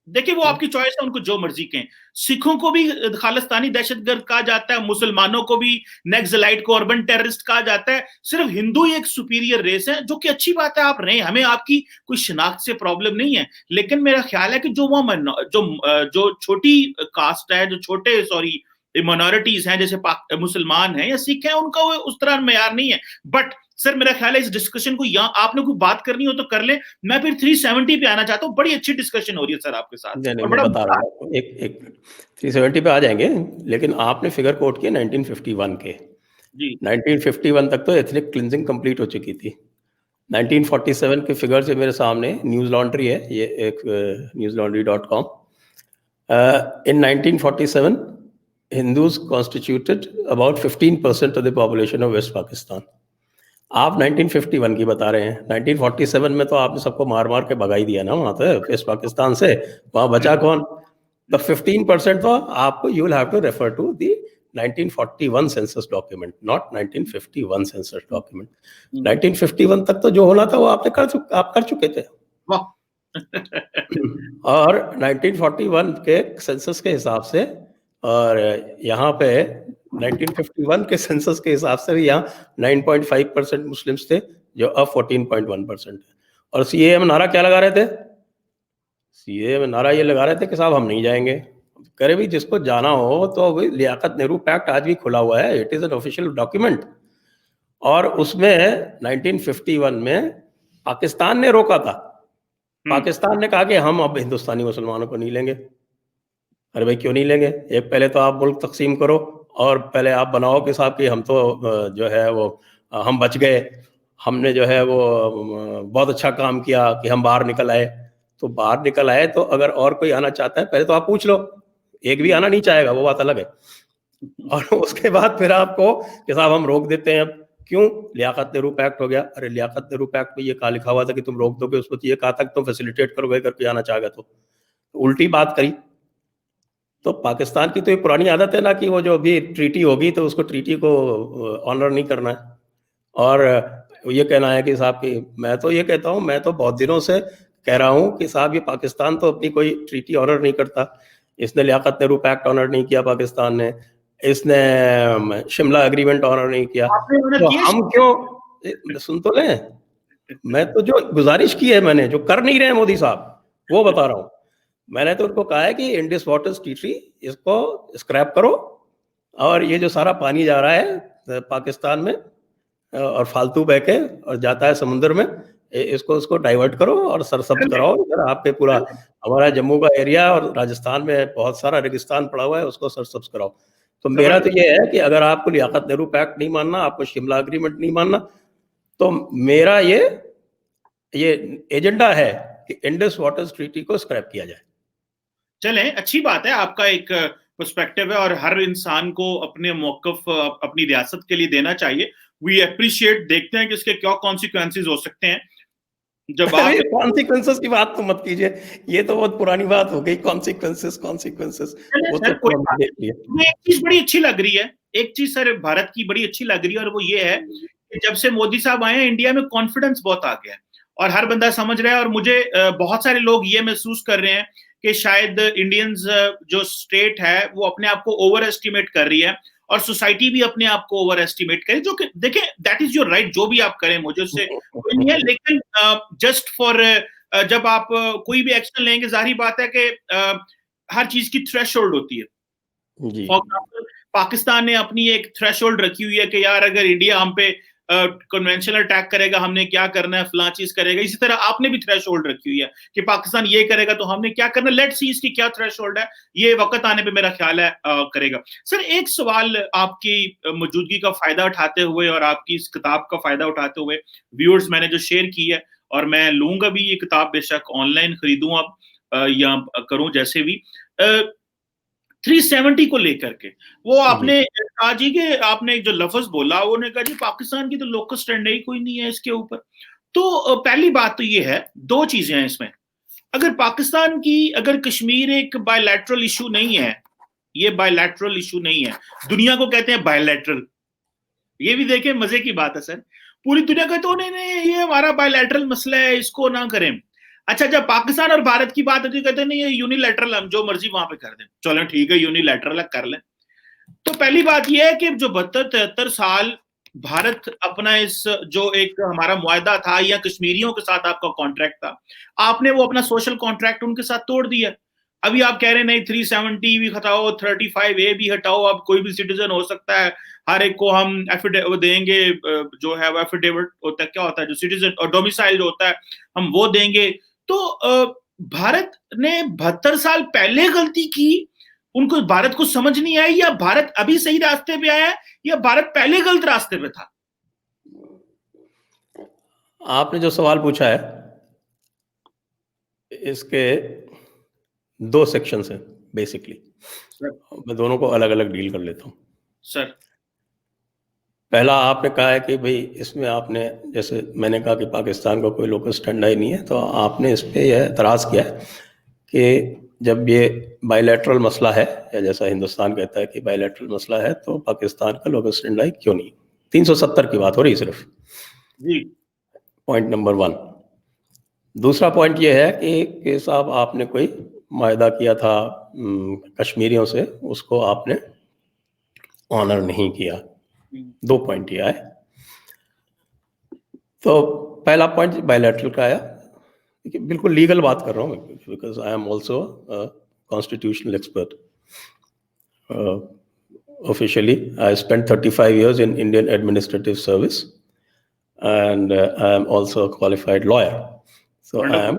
देखिए वो आपकी चॉइस है, उनको जो मर्जी कहें। सिखों को भी खालिस्तानी दहशतगर्द कहा जाता है, मुसलमानों को भी नक्सलाइट को अर्बन टेररिस्ट कहा जाता है। सिर्फ हिंदू ही एक सुपीरियर रेस है, जो कि अच्छी बात है, आप रहे, हमें आपकी कोई शिनाख्त से प्रॉब्लम नहीं है। लेकिन मेरा ख्याल है कि जो वो जो छोटी कास्ट है, जो छोटे सॉरी माइनॉरिटीज हैं, जैसे मुसलमान हैं या सिख हैं, उनका वो उस तरह मेयार नहीं है। बट सर मेरा ख्याल है इस डिस्कशन को, यहाँ आपने कोई बात करनी हो तो कर ले, मैं फिर 370 पे आना चाहता हूँ। बड़ी अच्छी डिस्कशन हो रही है सर आपके साथ, नहीं, और मैं बड़ा बता रहा हूँ, एक 370 पे आ जाएंगे, लेकिन आपने फिगर कोट किया 1951 के। जी 1951 तक तो एथनिक क्लिनजिंग कंप्लीट हो चुकी थी। 1947 के फिगर से मेरे सामने न्यूज़ लॉन्ड्री है, ये एक newslaundry.com। In 1947, Hindus constituted about 15% of the population of West Pakistan. आप 1951 की बता रहे हैं, 1947 में तो आपने सबको मार मार के भगाई दिया ना वहाँ से, वेस्ट पाकिस्तान से। वहाँ बचा कौन? तो 15% तो आपको, you will have to refer to the 1941 census document, not 1951 census document। 1951 तक तो जो होना था वो आप कर चुके थे। वाह और 1941 के सेंसस के हिसाब से, और यहाँ पे 1951 के सेंसस के हिसाब से भी यहाँ 9.5% मुस्लिम्स थे, जो अब 14.1% है। और सीएए में नारा क्या लगा रहे थे? सीएए में नारा ये लगा रहे थे कि साहब हम नहीं जाएंगे। करे भी जिसको जाना हो तो वही, लियाकत नेहरू पैक्ट आज भी खुला हुआ है, it is an official document. और उसमें 1951 में पाकिस्तान ने रोका था। पाकिस्तान ने कहा कि हम अब हिंदुस्तानी मुसलमानों को नहीं लेंगे। अरे भाई क्यों नहीं लेंगे? एक पहले तो आप मुल्क तकसीम करो, और पहले आप बनाओ कि साहब कि हम तो जो है वो हम बच गए, हमने जो है वो बहुत अच्छा काम किया कि हम बाहर निकल आए। तो बाहर निकल आए तो अगर और कोई आना चाहता है पहले तो आप पूछ लो, एक भी आना नहीं चाहेगा वो बात अलग है। और उसके बाद फिर आपको कि साहब हम रोक देते हैं। अब क्यों? लियाकत नेहरू पैक्ट हो गया। अरे लियाकत नेहरू पैक्ट में ये कहा लिखा हुआ था कि तुम रोक दोगे, उसको ये कहा था कि तुम फैसिलिटेट करोगे अगर कोई आना चाहेगा तो उल्टी बात करी। तो पाकिस्तान की तो एक पुरानी आदत है ना कि वो जो भी ट्रीटी होगी तो उसको ट्रीटी को ऑनर नहीं करना है, और ये कहना है कि साहब कि मैं तो ये कहता हूँ, मैं तो बहुत दिनों से कह रहा हूँ कि साहब ये पाकिस्तान तो अपनी कोई ट्रीटी ऑनर नहीं करता। इसने लियाकत नेहरू पैक्ट ऑनर नहीं किया पाकिस्तान ने, इसने शिमला एग्रीमेंट ऑनर नहीं किया, तो हम क्यों? सुन तो लें, मैं तो जो गुजारिश की है मैंने, जो कर नहीं रहे मोदी साहब, वो बता रहा हूँ। मैंने तो उनको कहा है कि इंडस वाटर्स ट्रीटी इसको स्क्रैप करो, और ये जो सारा पानी जा रहा है पाकिस्तान में और फालतू बह के और जाता है समुद्र में, इसको डाइवर्ट करो और सरसब्ज कराओ। इधर आपके पूरा हमारा जम्मू का एरिया और राजस्थान में बहुत सारा रेगिस्तान पड़ा हुआ है, उसको सरसब्ज कराओ। तो मेरा तो ये है कि अगर आपको लियाकत नेहरू पैक्ट नहीं मानना, आपको शिमला एग्रीमेंट नहीं मानना, तो मेरा ये एजेंडा है कि इंडस वाटर्स ट्रीटी को स्क्रैप किया जाए। चलें, अच्छी बात है, आपका एक पर्सपेक्टिव है और हर इंसान को अपने मौकफ अपनी रियासत के लिए देना चाहिए। वी अप्रिशिएट, देखते हैं कि इसके क्या कॉन्सिक्वेंसेस हो सकते हैं। जब आप कॉन्सिक्वेंसेस की बात तो मत कीजिए, ये तो बहुत पुरानी बात हो गई। कॉन्सिक्वेंसेस वो तो देख लिया। एक चीज बड़ी अच्छी लग रही है, एक चीज सर भारत की बड़ी अच्छी लग रही है, और वो ये है कि जब से मोदी साहब आए हैं इंडिया में कॉन्फिडेंस बहुत आ गया है, और हर बंदा समझ रहा है। और मुझे बहुत सारे लोग ये महसूस कर रहे हैं कि शायद इंडियंस जो स्टेट है वो अपने आप को ओवर एस्टिमेट कर रही है, और सोसाइटी भी अपने आप को ओवर एस्टिमेट करे, जो कि देखें दैट इज योर राइट, जो भी आप करें, मुझे उससे कोई नहीं है। लेकिन जस्ट फॉर जब आप कोई भी एक्शन लेंगे, जाहिर बात है कि हर चीज की थ्रेशोल्ड होती है। फॉर एग्जाम्पल पाकिस्तान ने अपनी एक थ्रेशोल्ड रखी हुई है कि यार अगर इंडिया हम पे कन्वेंशनल अटैक करेगा हमने क्या करना है, फलां चीज करेगा। इसी तरह आपने भी थ्रेशोल्ड रखी हुई है कि पाकिस्तान ये करेगा तो हमने क्या करना। लेट्स सी इसकी क्या थ्रेशोल्ड है, ये वक्त आने पे मेरा ख्याल है करेगा। सर एक सवाल आपकी मौजूदगी का फायदा उठाते हुए और आपकी इस किताब का फायदा उठाते हुए, व्यूअर्स मैंने जो शेयर की है, और मैं लूंगा भी ये किताब, बेशक ऑनलाइन खरीदूं अब या करूं जैसे भी, 370 को लेकर के वो आपने कहा जी कि आपने जो लफ्ज बोला वो ने कहा जी पाकिस्तान की तो लोकल स्टैंड ही कोई नहीं है इसके ऊपर। तो पहली बात तो ये है, दो चीजें हैं इसमें। अगर पाकिस्तान की, अगर कश्मीर एक बायलैटरल इशू नहीं है, ये बायलैटरल इशू नहीं है, दुनिया को कहते हैं बायलैटरल, ये भी देखें मजे की बात है सर, पूरी दुनिया कहते हो नहीं नहीं ये हमारा बायलैटरल मसला है, इसको ना करें। अच्छा, जब पाकिस्तान और भारत की बात होती है कहते नहीं ये यूनिलैटरल, हम जो मर्जी वहां पे कर दें, चलो ठीक है यूनिलैटरल कर लें। तो पहली बात यह है कि जो 72-73 साल भारत अपना इस जो एक हमारा मुआहदा था या कश्मीरियों के साथ आपका कॉन्ट्रैक्ट था, आपने वो अपना सोशल कॉन्ट्रैक्ट उनके साथ तोड़ दिया। अभी आप कह रहे हैं नहीं 370 भी हटाओ, 35A भी हटाओ, अब कोई भी सिटीजन हो सकता है, हर एक को हम एफिडेविट देंगे, जो है वो एफिडेविट होता है, क्या होता है जो सिटीजन और डोमिसाइल जो होता है हम वो देंगे। तो भारत ने 72 साल पहले गलती की, उनको भारत को समझ नहीं आई, या भारत अभी सही रास्ते पे आया है, या भारत पहले गलत रास्ते पे था? आपने जो सवाल पूछा है इसके दो सेक्शंस हैं बेसिकली, मैं दोनों को अलग अलग डील कर लेता हूं। सर, पहला आपने कहा है कि भाई इसमें आपने, जैसे मैंने कहा कि पाकिस्तान का कोई लोकल स्टैंड ही नहीं है, तो आपने इस पर यह एतराज़ किया है कि जब ये बायलैटरल मसला है, या जैसा हिंदुस्तान कहता है कि बायलैटरल मसला है, तो पाकिस्तान का लोकल स्टैंड क्यों नहीं। 370 की बात हो रही सिर्फ जी, पॉइंट नंबर 1। दूसरा पॉइंट ये है कि साहब आपने कोई मायदा किया था कश्मीरियों से, उसको आपने ऑनर नहीं किया। 2 पॉइंट ये आए। तो पहला पॉइंट बायलैटरल का आया, बिल्कुल लीगल बात कर रहा हूँ because I am also constitutional expert. Officially, I spent 35 years in Indian administrative service, and I am also a qualified lawyer. So I am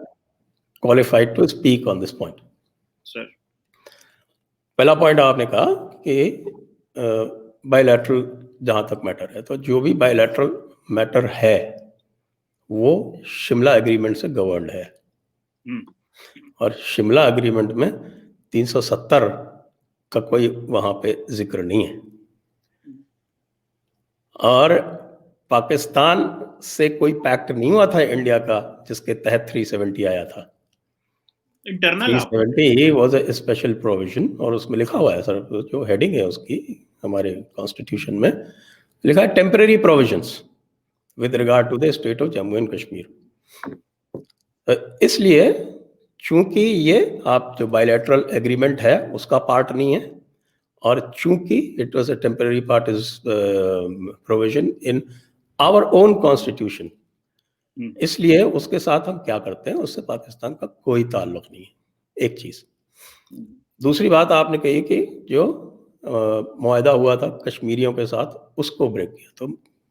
qualified to speak on this point. Sir. पहला point आपने कहा कि bilateral जहाँ तक matter है, तो जो भी बायलैटरल मैटर है वो शिमला एग्रीमेंट से गवर्न्ड है, और शिमला एग्रीमेंट में 370 का कोई वहाँ पे जिक्र नहीं है, और पाकिस्तान से कोई पैक्ट नहीं हुआ था इंडिया का जिसके तहत 370 आया था। Internal 370 was a special provision, और उसमें लिखा हुआ है सर, जो हेडिंग है उसकी हमारे कॉन्स्टिट्यूशन में लिखा है temporary provisions with regard to the state of Jammu and Kashmir. इसलिए चूंकि ये आप जो बायलैटरल एग्रीमेंट है उसका पार्ट नहीं है, और चूंकि it was a temporary part is provision in our own constitution, इसलिए उसके साथ हम क्या करते हैं उससे पाकिस्तान का कोई ताल्लुक नहीं है, एक चीज। दूसरी बात आपने कही कि जो मुआहदा हुआ था कश्मीरियों के साथ उसको ब्रेक किया, तो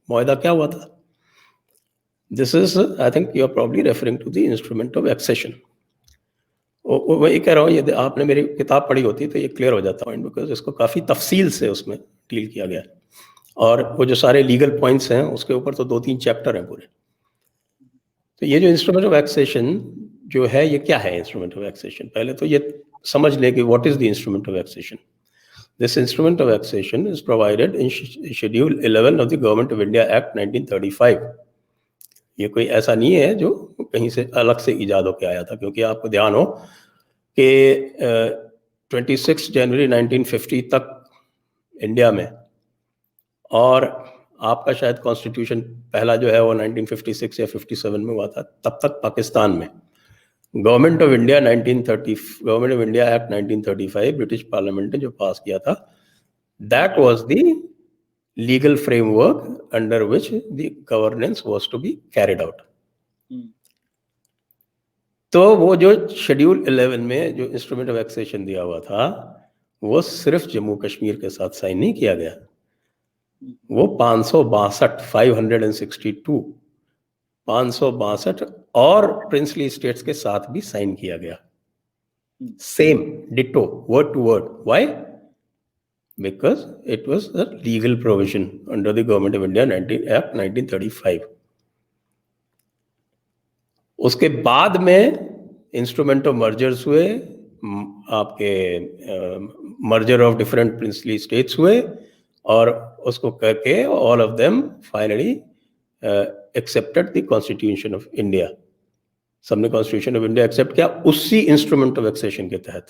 मुआहदा क्या हुआ था? This is, I think you are probably referring to the instrument of accession. वही कह रहा हूँ, यदि आपने मेरी किताब पढ़ी होती तो ये क्लियर हो जाता पॉइंट, बिकॉज इसको काफ़ी तफसील से उसमें डील किया गया है, और वो जो सारे लीगल पॉइंट्स हैं उसके ऊपर तो 2-3 चैप्टर हैं पूरे। तो ये जो इंस्ट्रूमेंट ऑफ एक्सेशन जो है, ये क्या है इंस्ट्रूमेंट ऑफ एक्सेशन? पहले तो ये समझ लें कि what is the instrument of accession. This instrument of accession is provided in schedule 11 of the government of India act 1935। ये कोई ऐसा नहीं है जो कहीं से अलग से ईजाद होकर आया था, क्योंकि आपको ध्यान हो कि 26 जनवरी 1950 तक इंडिया में, और आपका शायद कॉन्स्टिट्यूशन पहला जो है वो 1956 या 57 में हुआ था, तब तक पाकिस्तान में government of India act 1935 British parliament ने जो पास किया था, that was the legal framework under which the governance was to be carried out. तो वो जो शेड्यूल 11 में जो इंस्ट्रूमेंट ऑफ एक्सेशन दिया हुआ था, वो सिर्फ जम्मू कश्मीर के साथ साइन नहीं किया गया, वो 562 और प्रिंसली स्टेट्स के साथ भी साइन किया गया, same ditto word to word. Why? Because it was a legal provision under the government of India act 1935। उसके बाद में इंस्ट्रूमेंट ऑफ मर्जर्स हुए, आपके merger of different princely states हुए, और उसको करके all of them finally accepted the constitution of India. सबने कॉन्स्टिट्यूशन ऑफ इंडिया एक्सेप्ट किया उसी इंस्ट्रूमेंट ऑफ एक्सेशन के तहत।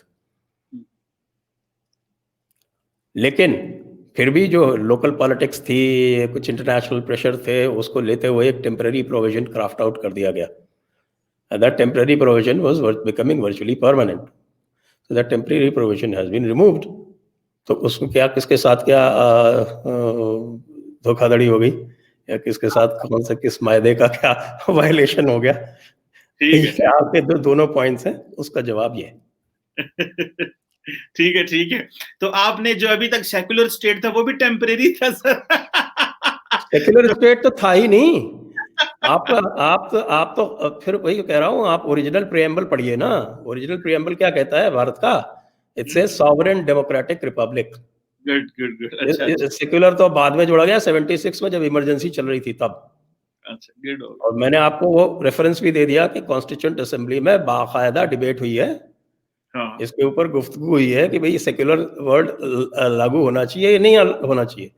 लेकिन फिर भी जो लोकल पॉलिटिक्स थी, कुछ इंटरनेशनल प्रेशर थे, उसको लेते हुए एक टेम्पररी प्रोविजन क्राफ्ट आउट कर दिया गया, And that temporary provision was becoming virtually permanent. So that temporary provision has been removed. तो उसको क्या, किसके साथ क्या धोखाधड़ी हो गई, या किसके साथ कौन से किस मायदे का क्या वायलेशन हो गया, ठीक है। ये आपके दोनों पॉइंट्स हैं, उसका जवाब ये है। ठीक है, ठीक है। तो आपने जो अभी तक सेक्युलर स्टेट था वो भी टेम्परेरी था सर। सेक्युलर स्टेट तो था ही नहीं। आप तो फिर वही कह रहा हूं, आप ओरिजिनल प्रियम्बल पढ़िए ना। ओरिजिनल प्रियम्बल क्या कहता है भारत का? It's a sovereign democratic Republic. Good good good. अच्छा सेक्युलर तो बाद में जोड़ा गया 76 में, जब इमरजेंसी चल रही थी तब। अच्छा, गुड। और मैंने आपको वो रेफरेंस भी दे दिया कि कॉन्स्टिट्यूएंट असेंबली में बाकायदा डिबेट हुई है, हाँ, इसके ऊपर गुफ्तगू हुई है कि भाई सेक्युलर वर्ड लागू होना चाहिए या नहीं होना चाहिए।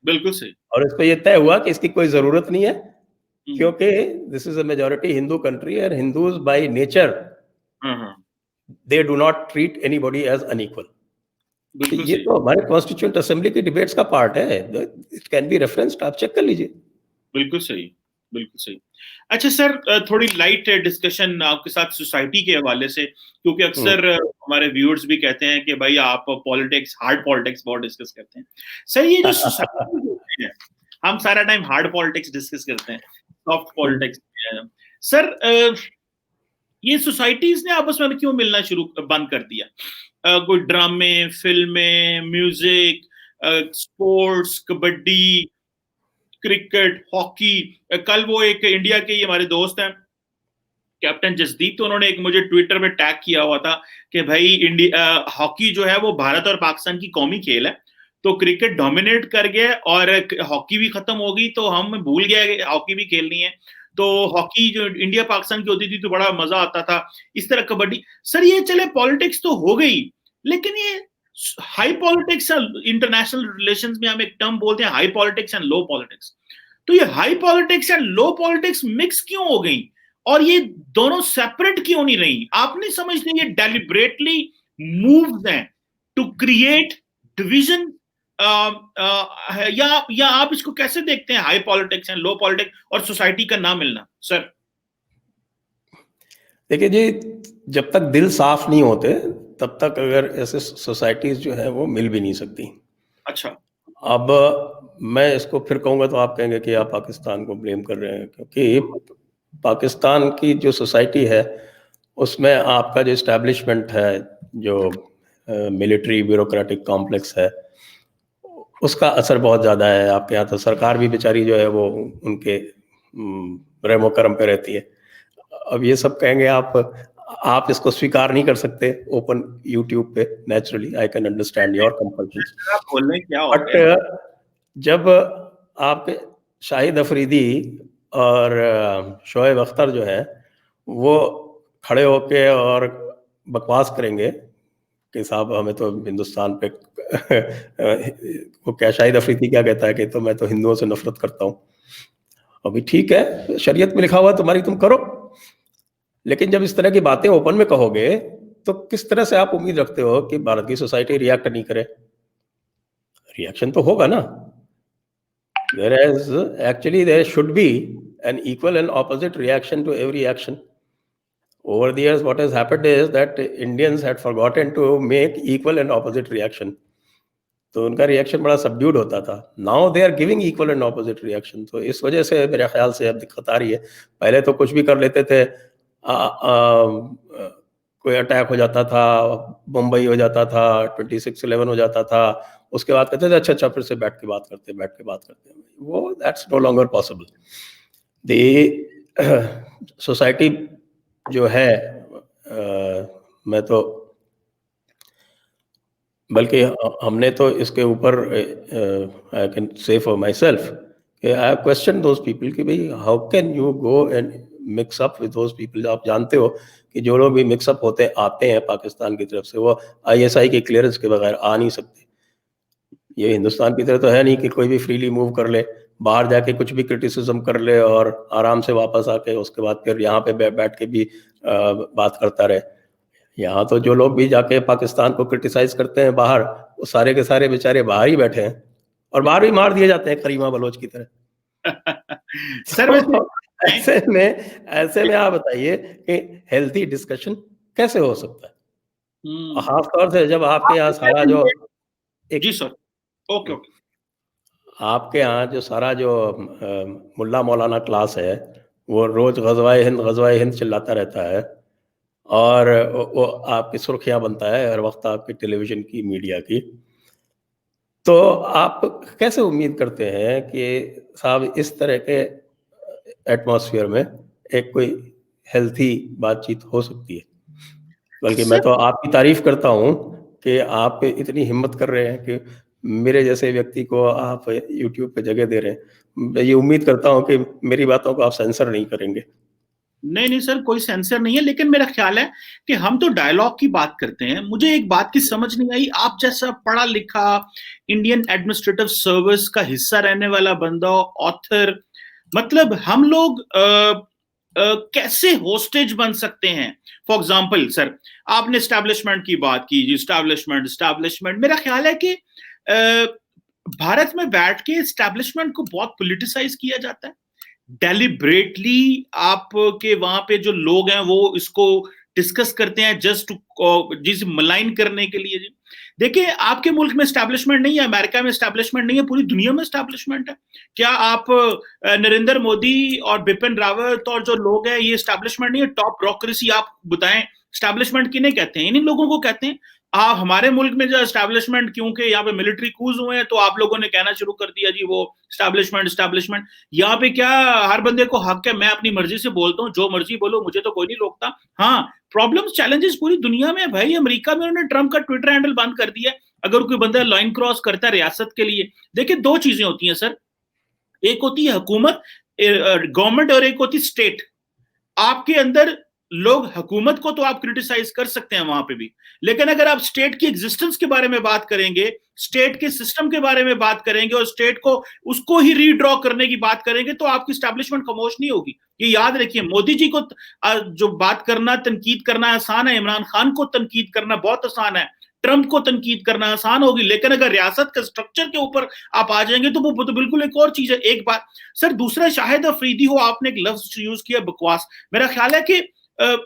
बिल्कुल सही। और इस पर यह तय हुआ कि इसकी कोई जरूरत नहीं है, हम्म, क्योंकि this is a majority Hindu country and Hindus by nature हाँ हाँ, they do not treat anybody as unequal. बिल्कुल ये सही, तो हमारे कॉन्स्टिट्यूएंट असेंबली की डिबेट्स का पार्ट है, इट कैन बी रेफरेंस्ड, आप चेक कर लीजिए। बिल्कुल सही, बिल्कुल सही। अच्छा सर, थोड़ी लाइट डिस्कशन आपके साथ सोसाइटी के हवाले से, क्योंकि अक्सर हमारे व्यूअर्स भी कहते हैं कि भाई आप पॉलिटिक्स, हार्ड पॉलिटिक्स बहुत डिस्कस करते हैं। सर ये जो सोसाइटी है, हम सारा टाइम हार्ड पॉलिटिक्स डिस्कस करते हैं, सॉफ्ट पॉलिटिक्स। सर ये सोसाइटीज ने आपस में क्यों मिलना शुरू बंद कर दिया? कोई ड्रामे, फिल्में, music, sports, kabaddi, cricket, hockey. कल वो एक इंडिया के ही हमारे दोस्त हैं कैप्टन जसदीप, तो उन्होंने एक मुझे ट्विटर में टैग किया हुआ था कि भाई इंडिया हॉकी जो है वो भारत और पाकिस्तान की कौमी खेल है, तो क्रिकेट डोमिनेट कर गया और हॉकी भी खत्म हो गई, तो हम भूल गए हॉकी भी खेलनी है। तो हॉकी जो इंडिया पाकिस्तान की होती थी तो बड़ा मजा आता था। इस तरह कबड्डी। सर ये चले पॉलिटिक्स तो हो गई, लेकिन ये हाई पॉलिटिक्स, इंटरनेशनल रिलेशंस में हम एक टर्म बोलते हैं high politics and low politics. तो ये high politics and low politics mix क्यों हो गई, और ये दोनों सेपरेट क्यों नहीं रही? आप नहीं समझते ये डेलिब्रेटली मूव्स हैं टू क्रिएट डिवीजन, या आप इसको कैसे देखते हैं, high politics and low politics और सोसाइटी का ना मिलना? सर देखिए जी, जब तक दिल साफ नहीं होते तब तक अगर ऐसे सोसाइटीज जो है वो मिल भी नहीं सकती। अच्छा। अब मैं इसको फिर कहूँगा तो आप कहेंगे कि आप पाकिस्तान को ब्लेम कर रहे हैं, क्योंकि पाकिस्तान की जो सोसाइटी है उसमें आपका जो इस्टेब्लिशमेंट है, जो मिलिट्री ब्यूरोक्रेटिक कॉम्प्लेक्स है, उसका असर बहुत ज़्यादा है। आपके यहाँ तो सरकार भी बेचारी जो है वो उनके रहमो करम पे रहती है। अब ये सब कहेंगे आप इसको स्वीकार नहीं कर सकते ओपन यूट्यूब पे, naturally I can understand your compulsions. आप बोल रहे हैं क्या हो बट गया? जब आपके शाहिद अफरीदी और शोएब अख्तर जो है वो खड़े होके और बकवास करेंगे कि साहब हमें तो हिंदुस्तान पे वो क्या, शाहिद अफरीदी क्या कहता है कि तो मैं तो हिंदुओं से नफरत करता हूँ। अभी ठीक है, शरीयत में लिखा हुआ तुम्हारी, तुम करो, लेकिन जब इस तरह की बातें ओपन में कहोगे तो किस तरह से आप उम्मीद रखते हो कि भारत की सोसाइटी रिएक्ट नहीं करे? रिएक्शन तो होगा ना। Actually there should be an equal and opposite reaction to every action. Over the years what has happened is that Indians had forgotten to make equal and opposite reaction. तो उनका reaction बड़ा subdued होता था। Now they are giving equal and opposite reaction. तो इस वजह से मेरे ख्याल से अब दिक्कत आ रही है। पहले तो कुछ भी कर लेते थे, कोई अटैक हो जाता था, मुंबई हो जाता था, 26/11 हो जाता था, उसके बाद कहते थे अच्छा फिर से बैठ के बात करते हैं। वो that's no longer possible. The society जो है, मैं तो बल्कि हमने तो इसके ऊपर I can say for myself, I have question those people कि भाई how can you go and mix up with those people. आप जानते हो कि जो लोग भी मिक्सअप होते आते हैं पाकिस्तान की तरफ से, वो ISI के क्लियरेंस के बगैर आ नहीं सकते। ये हिंदुस्तान की तरह तो है नहीं कि कोई भी फ्रीली मूव कर ले, बाहर जाके कुछ भी क्रिटिसिज्म कर ले और आराम से वापस आके उसके बाद फिर यहाँ पे बैठ के भी बात करता रहे। यहाँ तो जो लोग भी जाके पाकिस्तान को क्रिटिसाइज करते हैं बाहर, वो सारे के सारे बेचारे बाहर ही बैठे हैं और बाहर भी मार दिए जाते हैं करीमा बलोच की तरह। सर वैसे ऐसे में आप बताइए कि हेल्थी डिस्कशन कैसे हो सकता है? खास तौर से जब आपके यहाँ सारा जो जी एक सर, ओके ओके। आपके यहाँ जो सारा जो मुल्ला मौलाना क्लास है, वो रोज गज़वाए हिंद चिल्लाता रहता है, और वो आपकी सुर्खियां बनता है हर वक्त आपकी टेलीविजन की, मीडिया की। तो आप कैसे उम्मीद करते हैं कि साहब इस तरह के एटमॉस्फेयर में एक कोई हेल्थी बातचीत हो सकती है? बल्कि मैं सर तो आपकी तारीफ करता हूँ कि आप इतनी हिम्मत कर रहे हैं कि मेरे जैसे व्यक्ति को आप यूट्यूब पे जगह दे रहे हैं। मैं ये उम्मीद करता हूँ कि मेरी बातों को आप सेंसर नहीं करेंगे। नहीं नहीं सर, कोई सेंसर नहीं है, लेकिन मेरा ख्याल है कि हम तो डायलॉग की बात करते हैं। मुझे एक बात की समझ नहीं आई, आप जैसा पढ़ा लिखा इंडियन एडमिनिस्ट्रेटिव सर्विस का हिस्सा रहने वाला बंदा, ऑथर, मतलब हम लोग कैसे होस्टेज बन सकते हैं? फॉर एग्जाम्पल सर, आपने स्टैब्लिशमेंट की बात की जी, स्टैब्लिशमेंट मेरा ख्याल है कि भारत में बैठ के स्टैब्लिशमेंट को बहुत पोलिटिसाइज किया जाता है। डेलिब्रेटली आपके वहां पे जो लोग हैं वो इसको डिस्कस करते हैं जस्ट जिस मलाइन करने के लिए जी। देखिए, आपके मुल्क में स्टैब्लिशमेंट नहीं है, अमेरिका में स्टैब्लिशमेंट नहीं है, पूरी दुनिया में स्टैब्लिशमेंट है। क्या आप नरेंद्र मोदी और बिपिन रावत और जो लोग हैं, ये स्टैब्लिशमेंट नहीं है? टॉप ब्यूरोक्रेसी आप बताएं, स्टैब्लिशमेंट किन्हें कहते हैं? इन्हीं लोगों को कहते हैं। आप हमारे मुल्क में जो एस्टैब्लिशमेंट, क्योंकि यहाँ पे मिलिट्री कूज हुए हैं, तो आप लोगों ने कहना शुरू कर दिया जी वो स्टैब्लिशमेंट। यहाँ पे क्या हर बंदे को हक है, मैं अपनी मर्जी से बोलता हूँ, जो मर्जी बोलो, मुझे तो कोई नहीं रोकता। हाँ, प्रॉब्लम्स चैलेंजेस पूरी दुनिया में है भाई। अमेरिका में उन्होंने ट्रंप का ट्विटर हैंडल बंद कर दिया अगर कोई बंदा लाइन क्रॉस करता है रियासत के लिए। देखिए, दो चीजें होती हैं सर, एक होती है हुकूमत, गवर्नमेंट, और एक होती स्टेट। आपके अंदर लोग, हुकूमत को तो आप क्रिटिसाइज कर सकते हैं वहां पे भी, लेकिन अगर आप स्टेट की एग्जिस्टेंस के बारे में बात करेंगे, स्टेट के सिस्टम के बारे में बात करेंगे और स्टेट को उसको ही रीड्रॉ करने की बात करेंगे, तो आपकी स्टैब्लिशमेंट खामोश नहीं होगी। ये याद रखिए, मोदी जी को जो बात करना, तनकीद करना आसान है, इमरान खान को तनकीद करना बहुत आसान है, ट्रंप को तनकीद करना आसान होगी, लेकिन अगर रियासत के स्ट्रक्चर के ऊपर आप आ जाएंगे तो वो तो बिल्कुल एक और चीज है। एक बात सर, दूसरा, शाहिद अफरीदी हो, आपने एक लफ्ज यूज किया बकवास। मेरा ख्याल है कि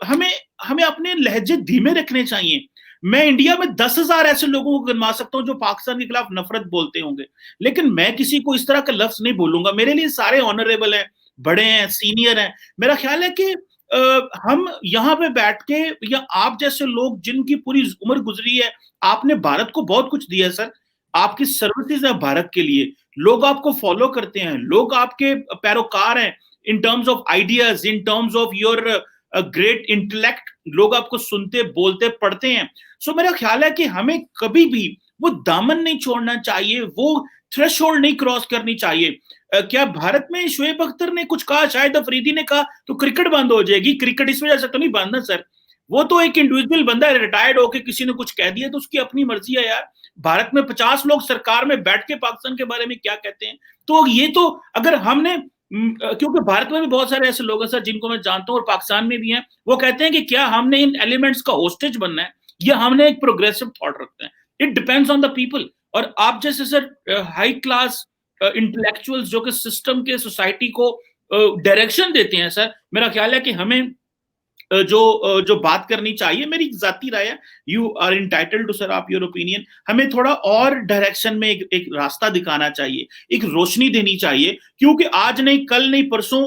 हमें हमें अपने लहजे धीमे रखने चाहिए। मैं इंडिया में 10,000 ऐसे लोगों को गिनवा सकता हूं जो पाकिस्तान के खिलाफ नफरत बोलते होंगे, लेकिन मैं किसी को इस तरह का लफ्ज नहीं बोलूंगा। मेरे लिए सारे ऑनरेबल हैं, बड़े हैं, सीनियर हैं। मेरा ख्याल है कि हम यहाँ पे बैठ के, या आप जैसे लोग जिनकी पूरी उम्र गुजरी है, आपने भारत को बहुत कुछ दिया है सर, आपकी सर्विसेज है भारत के लिए, लोग आपको फॉलो करते हैं, लोग आपके पैरोकार हैं इन terms of ideas, in terms of your great intellect, लोग आपको सुनते, बोलते, पढ़ते हैं। सो मेरा ख्याल है कि हमें कभी भी वो दामन नहीं छोड़ना चाहिए, वो थ्रेशोल्ड नहीं क्रॉस करनी चाहिए। क्या भारत में शुएब अख्तर ने कुछ कहा, शाहिद अफरीदी ने कहा तो क्रिकेट बंद हो जाएगी? क्रिकेट इस वजह से तो नहीं बंद ना सर, वो तो एक इंडिविजुअल बंदा है, रिटायर्ड होकर किसी ने कुछ कह दिया तो उसकी अपनी मर्जी है यार। भारत में 50 लोग सरकार में बैठ के पाकिस्तान के बारे में क्या कहते हैं? तो ये तो अगर हमने, क्योंकि भारत में भी बहुत सारे ऐसे लोग हैं सर जिनको मैं जानता हूं और पाकिस्तान में भी हैं, वो कहते हैं कि क्या हमने इन एलिमेंट्स का होस्टेज बनना है या हमने एक प्रोग्रेसिव थॉट रखते हैं? It depends on the people. और आप जैसे सर हाई क्लास इंटेलेक्चुअल्स जो कि सिस्टम के, सोसाइटी को डायरेक्शन देते हैं सर, मेरा ख्याल है कि हमें जो बात करनी चाहिए, मेरी जाती राय है, you are entitled to sir आप योर ओपिनियन, हमें थोड़ा और डायरेक्शन में एक रास्ता दिखाना चाहिए, एक रोशनी देनी चाहिए, क्योंकि आज नहीं, कल नहीं, परसों,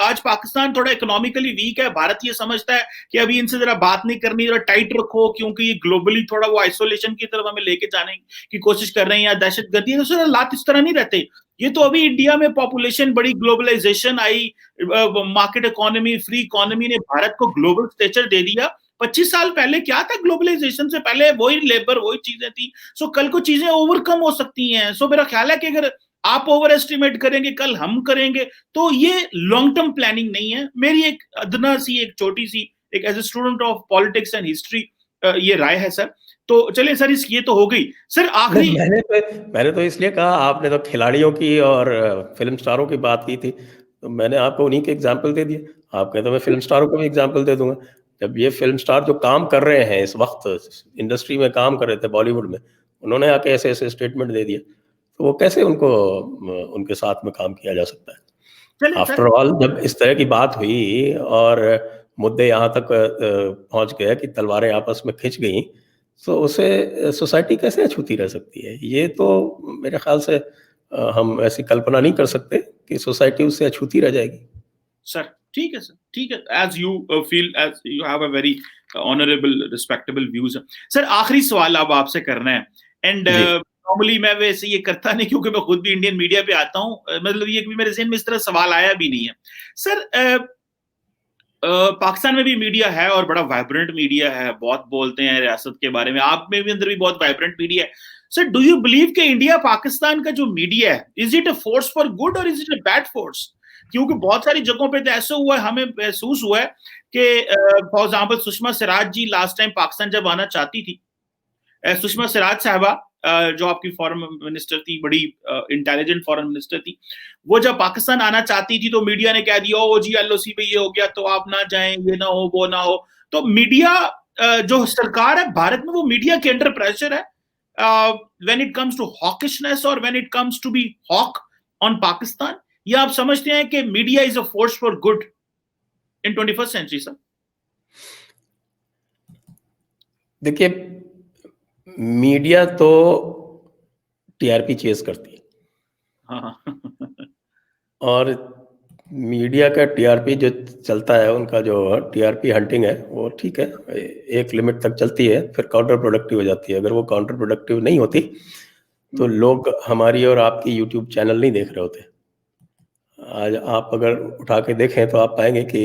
आज पाकिस्तान थोड़ा इकोनॉमिकली वीक है, भारत ये समझता है कि अभी इनसे जरा बात नहीं करनी, जरा टाइट रखो, क्योंकि ये ग्लोबली थोड़ा वो आइसोलेशन की तरफ हमें लेके जाने की कोशिश कर रहे हैं या दहशतगर्दी है। तो सर हालात इस तरह नहीं रहते। ये तो अभी इंडिया में पॉपुलेशन बड़ी, ग्लोबलाइजेशन आई, मार्केट इकोनॉमी, फ्री इकोनॉमी ने भारत को ग्लोबल स्टेचर दे दिया। 25 साल पहले क्या था? ग्लोबलाइजेशन से पहले वही लेबर, वही चीजें थी। सो कल को चीजें ओवरकम हो सकती हैं। सो मेरा ख्याल है कि अगर आप ओवर एस्टिमेट करेंगे, कल हम करेंगे, तो ये लॉन्ग टर्म प्लानिंग नहीं है। मेरी एक अदना सी, एक छोटी सी, एक as a student of politics and history ये राय है सर। तो चलिए सर, ये तो हो गई सर। आखिरी मैंने तो इसलिए कहा, आपने तो खिलाड़ियों की और फिल्म स्टारों की बात की थी, तो मैंने आपको उन्हीं के एग्जाम्पल दे दिए। आप कहते, तो मैं फिल्म स्टारों को भी एग्जाम्पल दे दूंगा। जब ये फिल्म स्टार जो काम कर रहे हैं इस वक्त, इंडस्ट्री में काम कर रहे थे बॉलीवुड में, उन्होंने आके ऐसे ऐसे स्टेटमेंट दे दिए, तो वो कैसे उनको उनके साथ में काम किया जा सकता है? आफ्टर ऑल जब इस तरह की बात हुई और मुद्दे यहाँ तक पहुंच गए कि तलवारें आपस में खिंच गई, तो उसे सोसाइटी कैसे अछूती रह सकती है? ये तो मेरे ख्याल से हम ऐसी कल्पना नहीं कर सकते कि सोसाइटी उससे अछूती रह जाएगी। सर ठीक है, सर ठीक है, as you feel, as you have a very honourable respectable views. Sir आखिरी सवाल अब आपसे करना है, एंड नॉर्मली मैं वैसे ये करता नहीं क्योंकि मैं खुद भी इंडियन मीडिया पे आता हूँ, मतलब ये कभी मेरे ज़हन में इस तरह सवाल आया भी नहीं है। सर पाकिस्तान में भी मीडिया है और बड़ा वाइब्रेंट मीडिया है, बहुत बोलते हैं रियासत के बारे में, आप में भी अंदर भी बहुत वाइब्रेंट मीडिया है। सर डू यू बिलीव कि इंडिया पाकिस्तान का जो मीडिया है, is it a force for good और is it a bad force? क्योंकि बहुत सारी जगहों पे तो ऐसा हुआ है, हमें महसूस हुआ है कि for example Sushma Swaraj ji last time Pakistan जब आना चाहती थी, सुषमा स्वराज साहबा जो आपकी फॉरेन मिनिस्टर थी, बड़ी इंटेलिजेंट फॉरेन मिनिस्टर थी, वो जब पाकिस्तान आना चाहती थी तो मीडिया ने कह दिया ओ जी एलओसी पे ये हो गया तो आप ना जाएं, ये ना हो वो ना हो। तो मीडिया जो सरकार है भारत में, वो मीडिया के अंडर प्रेशर है when it comes to hawkishness और when it comes to be hawk on Pakistan, या आप समझते हैं कि media is a force for good in 21st century? Sir देखिए, मीडिया तो टीआरपी चेस करती है। हाँ और मीडिया का टीआरपी जो चलता है, उनका जो टीआरपी हंटिंग है, वो ठीक है, एक लिमिट तक चलती है, फिर काउंटर प्रोडक्टिव हो जाती है। अगर वो काउंटर प्रोडक्टिव नहीं होती तो लोग हमारी और आपकी यूट्यूब चैनल नहीं देख रहे होते। आज आप अगर उठा के देखें तो आप पाएंगे कि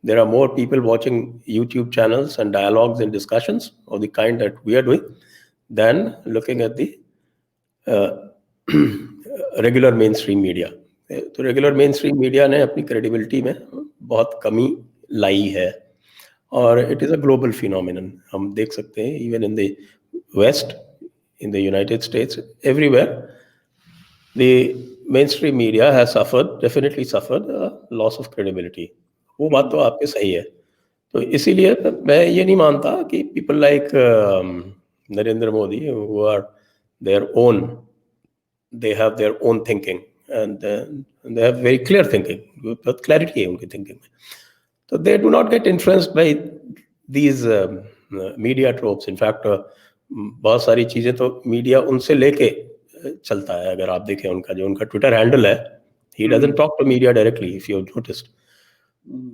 there are more people watching YouTube channels and dialogues and discussions of the kind that we are doing than looking at the regular mainstream media. तो रेगुलर मेन स्ट्रीम मीडिया ने अपनी क्रेडिबिलिटी में बहुत कमी लाई है, और it is a global phenomenon. हम देख सकते हैं even in the west, in the United States, everywhere the mainstream media has suffered, definitely suffered loss of credibility. वो बात तो आपके सही है। तो इसीलिए मैं ये नहीं मानता कि people like Narendra Modi who are their own, they have their own thinking and they have very clear thinking, बहुत clarity है उनकी thinking में, तो they do not get influenced by these media tropes. in fact बहुत सारी चीजें तो मीडिया उनसे लेके चलता है। अगर आप देखें उनका ट्विटर हैंडल है, he doesn't talk to media directly, if you've noticed,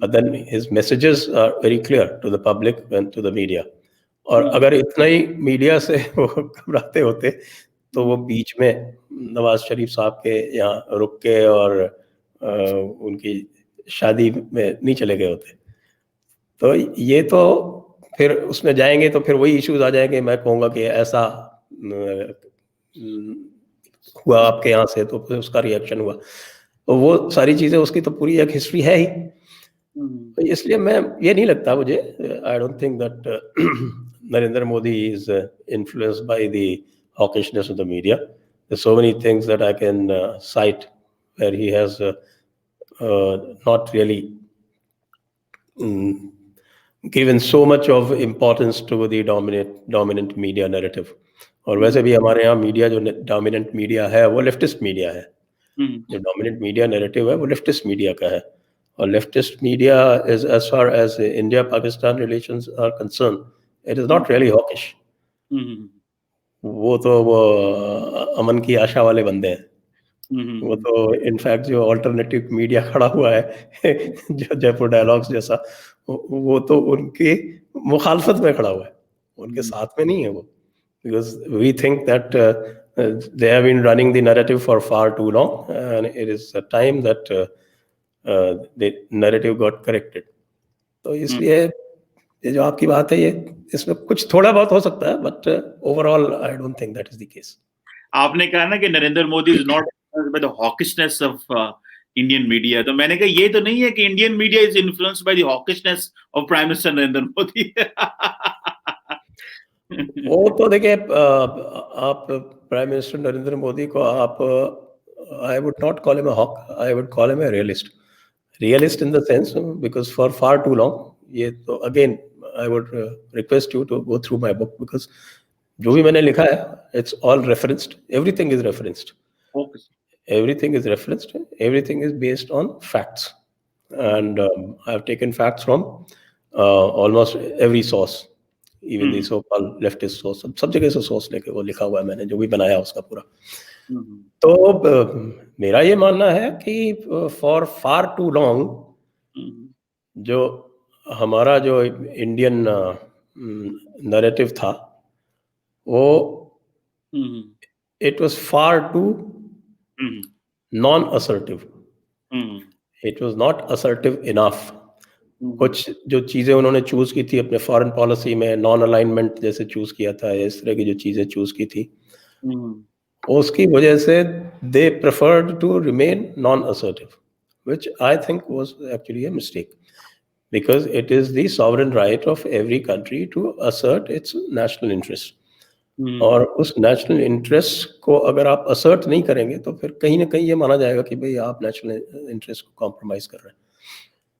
but then his messages are very clear to the public and to the media. और अगर इतना ही मीडिया से वो घबराते होते तो वो बीच में नवाज शरीफ साहब के यहाँ रुक के और उनकी शादी में नहीं चले गए होते। तो ये तो फिर उसमें जाएंगे तो फिर वही इश्यूज आ जाएंगे। मैं कहूँगा कि ऐसा हुआ आपके यहाँ से, तो फिर उसका रिएक्शन हुआ, तो वो सारी चीज़ें, उसकी तो पूरी एक हिस्ट्री है ही। तो इसलिए मैं ये नहीं लगता मुझे, I don't think that Narendra Modi is influenced by the hawkishness of the media. There's so many things that I can cite where he has not really given so much of importance to the dominant media narrative. और वैसे भी हमारे यहाँ media जो dominant media है वो leftist media है। जो डोमिनेंट मीडिया नैरेटिव है वो लेफ्टिस्ट मीडिया का है, और leftist media is as far as India Pakistan relations are concern, it is not really hawkish. वो तो वो अमन की आशा वाले बंदे हैं। वो तो इनफैक्ट जो अल्टरनेटिव मीडिया खड़ा हुआ है जो जयपुर डायलॉग्स जैसा, वो तो उनकी मुखालफत में खड़ा हुआ है, उनके साथ में नहीं है वो। Because we think that they have been running the narrative for far too long, and it is a time that the narrative got corrected. तो इसलिए ये जो आपकी बात है, ये इसमें कुछ थोड़ा बहुत हो सकता है, but overall I don't think that is the case. आपने कहा ना कि Narendra Modi is not by the hawkishness of Indian media, तो मैंने कहा ये तो नहीं है कि Indian media is influenced by the hawkishness of prime minister Narendra Modi. वो तो देखिए, आप प्राइम मिनिस्टर नरेंद्र मोदी को आप, I would not call him a hawk, I would call him a realist in the sense, because for far too long, ये तो again I would request you to go through my book, because जो भी मैंने लिखा है it's all referenced, everything is referenced. everything is referenced, everything is based on facts, and I've taken facts from almost every source, even the so-called leftist source. सब जगह से source लेके वो लिखा हुआ है मैंने, जो भी बनाया उसका पूरा। तो मेरा ये मानना है कि for far too long जो हमारा जो इंडियन नैरेटिव था वो it was far too non-assertive. It was not assertive enough. कुछ जो चीजें उन्होंने चूज की थी अपने फॉरेन पॉलिसी में, नॉन अलाइनमेंट जैसे चूज किया था, इस तरह की जो चीजें चूज की थी, उसकी वजह से they preferred to remain non assertive, which I think was actually a mistake, because it is the sovereign right of every country to assert its national interest. और उस नेशनल इंटरेस्ट को अगर आप असर्ट नहीं करेंगे तो फिर कहीं ना कहीं ये माना जाएगा कि भाई आप नेशनल इंटरेस्ट को कॉम्प्रोमाइज कर रहे हैं।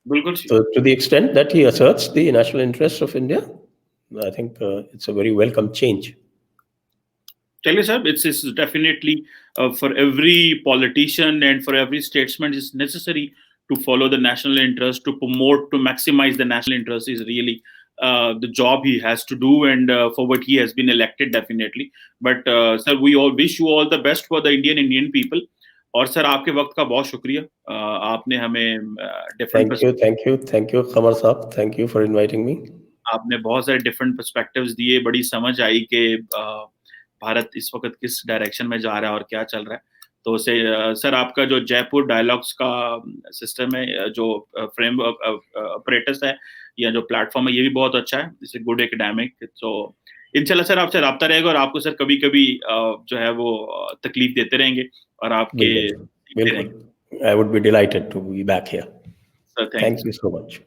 बिल्कुल। So to the extent that he asserts the national interests of India, I think it's a very welcome change. चलिए sir, it's definitely for every politician and for every statesman it's necessary to follow the national interest, to promote, to maximize the national interest is really the job he has to do, and for what he has been elected, definitely. But sir, we all wish you all the best for the Indian people. और sir आपके वक्त का बहुत शुक्रिया, आपने हमें different thank you कमर साहब, thank you for inviting me. आपने बहुत सारे डिफरेंट पर्सपेक्टिव्स दिए, बड़ी समझ आई कि भारत इस वक्त किस डायरेक्शन में जा रहा है और क्या चल रहा है। तो सर आपका जो जयपुर डायलॉग्स का सिस्टम है, जो फ्रेम ऑपरेटर्स है या जो प्लेटफॉर्म है, ये भी बहुत अच्छा है, इट्स गुड एकेडमिक। तो इंशाल्लाह सर आपसे रब्ता रहेगा और आपको सर कभी कभी जो है वो तकलीफ देते रहेंगे और आपके बिल्कुल, I would be delighted to be back here. Sir, thank you so much.